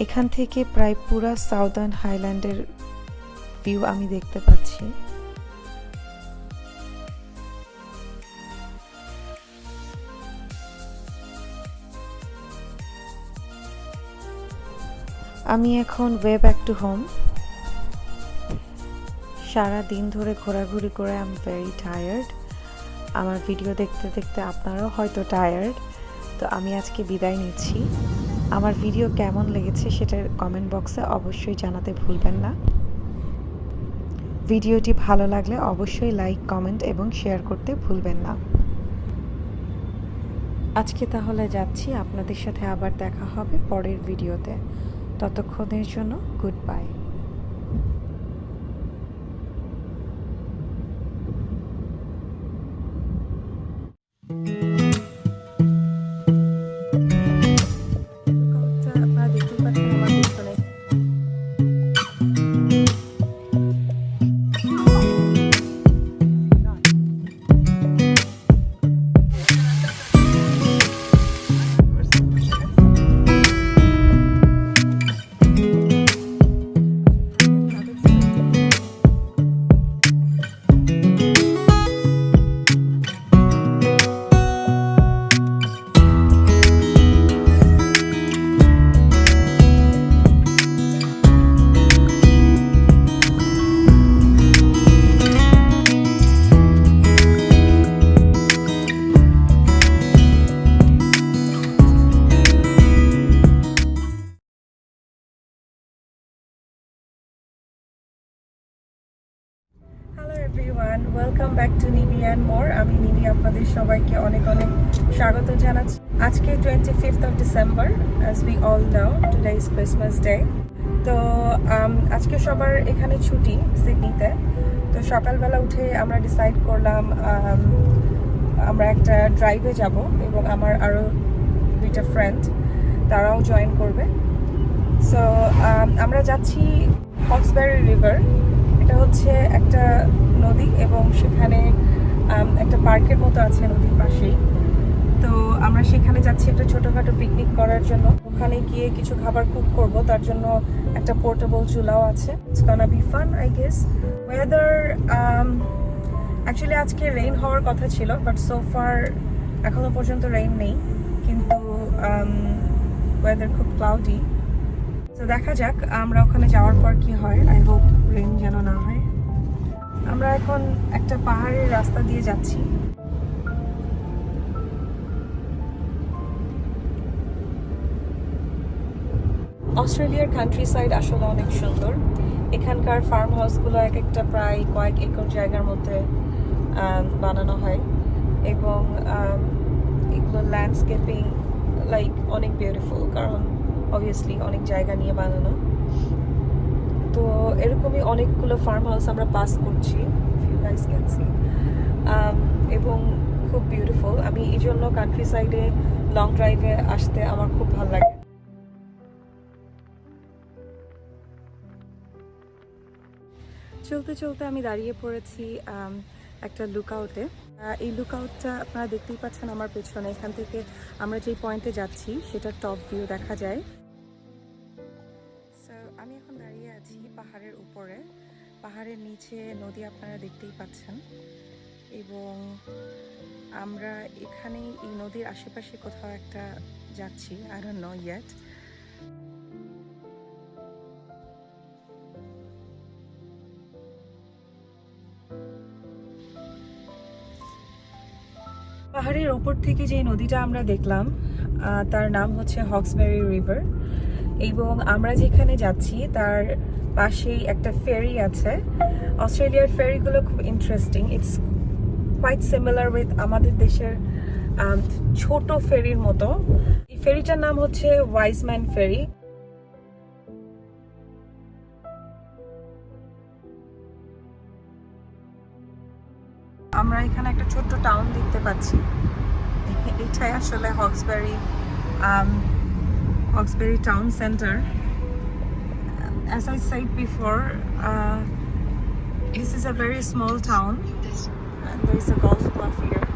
S7: এখান থেকে প্রায় পুরা সাউদার্ন হাইল্যান্ডের ভিউ আমি দেখতে পাচ্ছি। আমি এখন ওয়ে ব্যাক টু হোম। সারা দিন ধরে ঘোরাঘুরি করে আই এম ভেরি টায়ার্ড। আমার ভিডিও দেখতে দেখতে আপনারাও হয়তো টায়ার্ড। তো আমি আজকে বিদায় নিচ্ছি। আমার ভিডিও কেমন লেগেছে সেটার কমেন্ট বক্সে অবশ্যই জানাতে ভুলবেন না। ভিডিওটি ভালো লাগলে অবশ্যই লাইক, কমেন্ট এবং শেয়ার করতে ভুলবেন না। আজকে তাহলে যাচ্ছি, আপনাদের সাথে আবার দেখা হবে পরের ভিডিওতে। ততক্ষণের জন্য good bye.
S1: Everyone, welcome back two নিবি অ্যান্ড মোর। আমি নিবি, আপনাদের সবাইকে অনেক অনেক স্বাগত জানাচ্ছি। আজকে 25th of December, as we all know, today is Christmas Day. তো আজকে সবার এখানে ছুটি সিডনিতে। তো সকালবেলা উঠে আমরা ডিসাইড করলাম আমরা একটা ড্রাইভে যাব এবং আমার আরও 2টা ফ্রেন্ড তারাও জয়েন করবে। সো আমরা যাচ্ছি হক্সবেরি রিভার। এটা হচ্ছে একটা নদী এবং সেখানে একটা পার্কের মতো আছে নদীর পাশেই। তো আমরা সেখানে যাচ্ছি একটা ছোটোখাটো পিকনিক করার জন্য। ওখানে গিয়ে কিছু খাবার কুক করব, তার জন্য একটা পোর্টেবল চুলাও আছে। It's gonna be fun, I guess. Weather actually আজকে রেইন হওয়ার কথা ছিল, বাট সো ফার এখনো পর্যন্ত রেইন নেই, কিন্তু ওয়েদার খুব ক্লাউডি। তো দেখা যাক আমরা ওখানে যাওয়ার পর কি হয়। আই হোপ রেইন যেন না হয়। আমরা এখন একটা পাহাড়ের রাস্তা দিয়ে যাচ্ছি। অস্ট্রেলিয়ার কান্ট্রি সাইড আসলে অনেক সুন্দর। এখানকার ফার্ম হাউসগুলো এক একটা প্রায় কয়েক একর জায়গার মধ্যে বানানো হয় এবং এগুলো ল্যান্ডস্কেপিং লাইক অনেক বিউটিফুল, কারণ অবভিয়াসলি অনেক জায়গা নিয়ে বানানো। তো এরকমই অনেকগুলো ফার্ম হাউস আমরা পাস করছি, ইউ গাইস ক্যান সি, এবং খুব বিউটিফুল। আমি এই জন্য কান্ট্রি সাইডে লং ড্রাইভে আসতে আমার খুব ভালো লাগে। চলতে চলতে আমি দাঁড়িয়ে পড়েছি একটা লুকআউটে। এই লুকআউটটা আপনারা দেখতেই পাচ্ছেন আমার পেছনে। এখান থেকে আমরা যেই পয়েন্টে যাচ্ছি সেটার টপ ভিউ দেখা যায়। সো আমি এখন দাঁড়িয়ে আছি পাহাড়ের উপরে। পাহাড়ের নিচে নদী আপনারা দেখতেই পাচ্ছেন এবং আমরা এখানে এই নদীর আশেপাশে কোথাও একটা যাচ্ছি, আই ডোন্ট নো ইয়েট। পাহাড়ের ওপর থেকে যে নদীটা আমরা দেখলাম তার নাম হচ্ছে হক্সবেরি রিভার এবং আমরা যেখানে যাচ্ছি তার পাশেই একটা ফেরি আছে। অস্ট্রেলিয়ার ফেরিগুলো খুব interesting. It's quite similar with আমাদের দেশের ছোট ফেরির মতো। এই ফেরিটার নাম হচ্ছে ওয়াইজম্যান ফেরি। আমরা এখানে একটা ছোট্ট টাউন দেখতে পাচ্ছি। এটাই আসলে Hawkesbury town centre. As I said before, this is a very small town and there is a golf club here.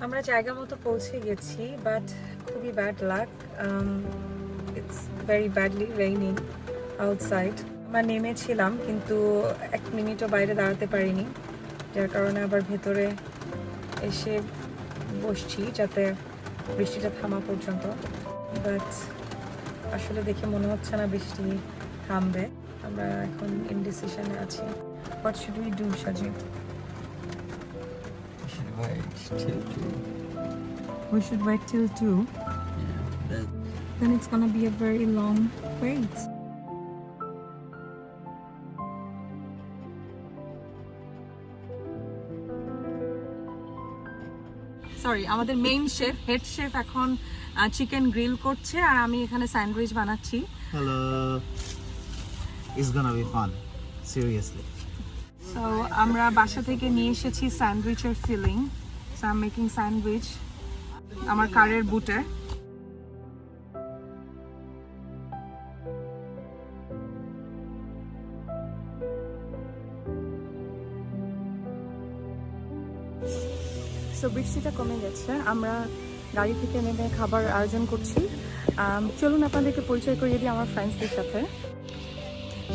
S1: আমরা জায়গা মতো পৌঁছে গেছি, বাট খুবই bad luck. It's very badly raining outside. আমরা নেমেছিলাম কিন্তু 1 মিনিটও বাইরে দাঁড়াতে পারিনি, যার কারণে আবার ভেতরে এসে বসছি যাতে বৃষ্টিটা থামা পর্যন্ত। বাট আসলে দেখে মনে হচ্ছে না বৃষ্টি থামবে। আমরা এখন ইনডিসিশনে আছি। What should we do, Sajib? We should wait till 2. Then it's gonna be a very long wait. Sorry, আমাদের মেইন শেফ, হেড শেফ এখন চিকেন গ্রিল করছে আর আমি এখানে স্যান্ডউইচ বানাচ্ছি।
S2: Hello. It's gonna be fun. Seriously.
S1: So আমরা বাসা থেকে নিয়ে এসেছি স্যান্ডউইচের filling. So I am making sandwich আমার কারের বুটে। সো বৃষ্টিটা কমে গেছে, আমরা গাড়ি থেকে নেমে খাবার আয়োজন করছি। চলুন আপনাদেরকে পরিচয় করিয়ে দিই আমার ফ্রেন্ডসদের সাথে।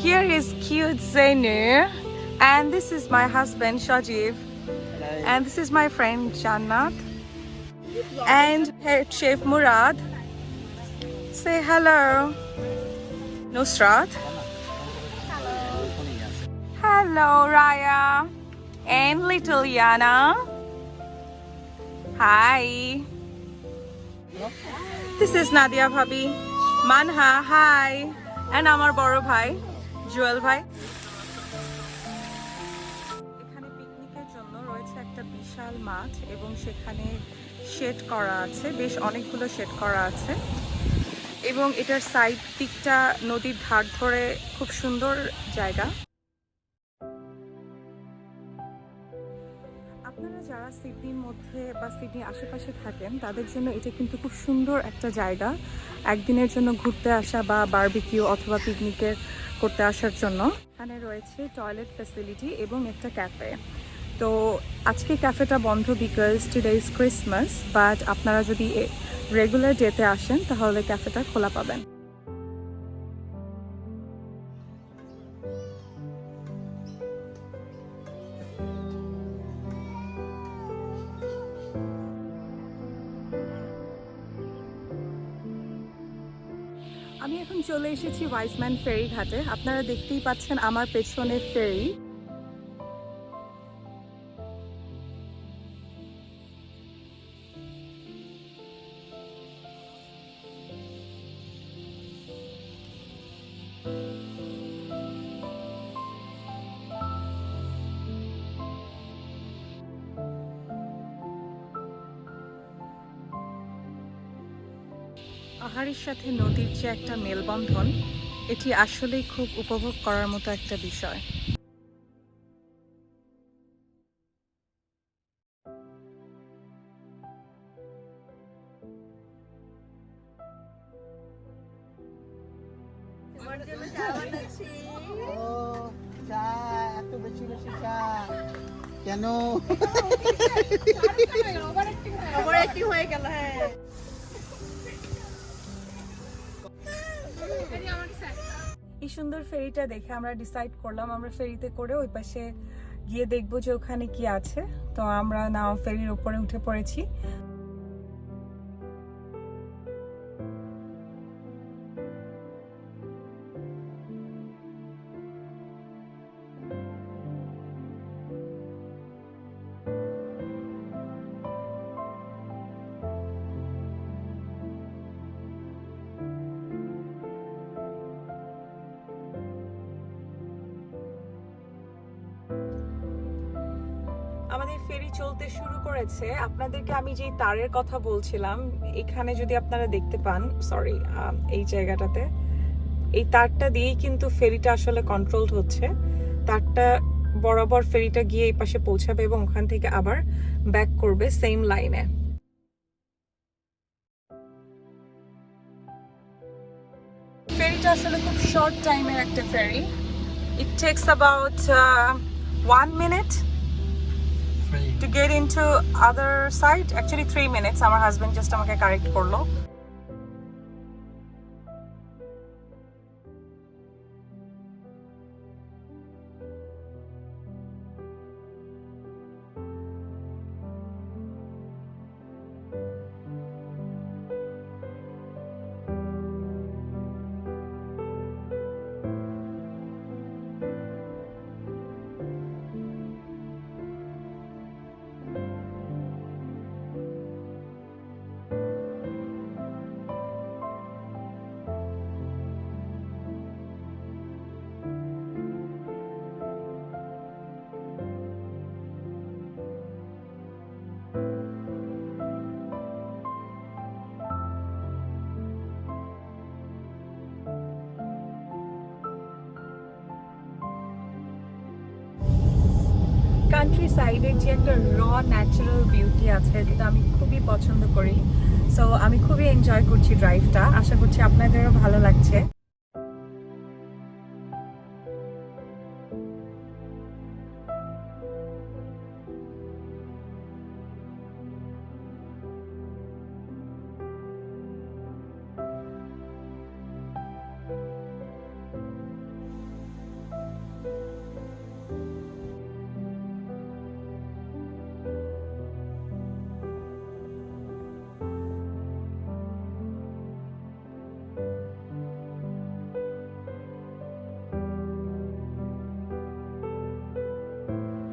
S1: Here is cute Zainur and this is my husband Shajiv and this is my friend Jannat and head chef Murad. Say hello. Nusrat. Hello Raya and little Yana. Hi. This is Nadia Bhabhi. Manha, hi. And Amar Boro Bhai, Joel Bhai. বিশাল মাঠ এবং সেখানে shade করা আছে, বেশ অনেকগুলো shade করা আছে এবং এটার সাইড দিকটা নদীর ধার ধরে খুব সুন্দর জায়গা। আপনারা যারা সিডনির মধ্যে বা সিডনির আশেপাশে থাকেন তাদের জন্য এটা কিন্তু খুব সুন্দর একটা জায়গা একদিনের জন্য ঘুরতে আসা বা বারবিকিউ অথবা পিকনিকের করতে আসার জন্য। এখানে রয়েছে টয়লেট ফ্যাসিলিটি এবং একটা ক্যাফে। তো আজকে ক্যাফেটা বন্ধ because today is Christmas, but আপনারা যদি রেগুলার ডেতে আসেন তাহলে ক্যাফেটা খোলা পাবেন। আমি এখন চলে এসেছি ওয়াইসম্যান ফেরি ঘাটে। আপনারা দেখতেই পাচ্ছেন আমার পেছনে ফেরি। পাহাড়ের সাথে নদীর যে একটা মেলবন্ধন, এটি আসলেই খুব উপভোগ করার মতো একটা বিষয়।
S3: তোমার জন্য চা বানাচ্ছি।
S2: ও চা, এত বেশি বেশি চা কেন?
S3: ওভার অ্যাক্টিং হয়ে গেল। হ্যাঁ,
S1: এই সুন্দর ফেরিটা দেখে আমরা ডিসাইড করলাম আমরা ফেরিতে করে ওই পাশে গিয়ে দেখবো যে ওখানে কি আছে। তো আমরা নাও ফেরির উপরে উঠে পড়েছি। আমাদের ফেরি চলতে শুরু করেছে। আপনাদেরকে আমি যেই তারের কথা বলছিলাম, এখানে যদি আপনারা দেখতে পান, সরি এই জায়গাটাতে, এই তারটা দিয়েই কিন্তু ফেরিটা আসলে কন্ট্রোলড হচ্ছে। তারটা বরাবর ফেরিটা গিয়ে এই পাশে পৌঁছাবে এবং ওখান থেকে আবার ব্যাক করবে সেম লাইনে। ফেরিটা আসলে খুব শর্ট টাইমের একটা ferry. It takes about 1 minute to get into other side. Actually 3 minutes. আমার হাজবেন্ড জাস্ট আমাকে কারেক্ট করলো। কান্ট্রি সাইডের যে একটা র ন্যাচারাল বিউটি আছে যেটা আমি খুবই পছন্দ করি। সো আমি খুবই এনজয় করছি ড্রাইভটা। আশা করছি আপনাদেরও ভালো লাগছে।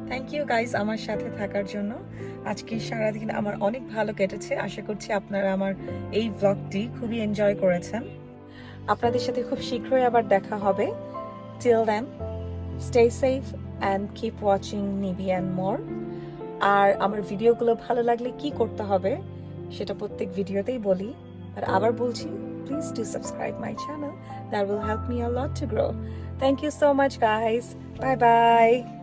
S1: থ্যাংক ইউ গাইজ আমার সাথে থাকার জন্য। আজকে সারাদিন আমার অনেক ভালো কেটেছে। আশা করছি আপনারা আমার এই ব্লগটি খুবই এনজয় করেছেন। আপনাদের সাথে খুব শীঘ্রই আবার দেখা হবে। Till then, stay safe and keep watching Nibi and more.
S7: আর আমার ভিডিওগুলো ভালো লাগলে কি করতে হবে সেটা প্রত্যেক ভিডিওতেই বলি। আর আবার বলছি, please do subscribe my channel. That will help me a lot to grow. Thank you so much, guys. Bye bye.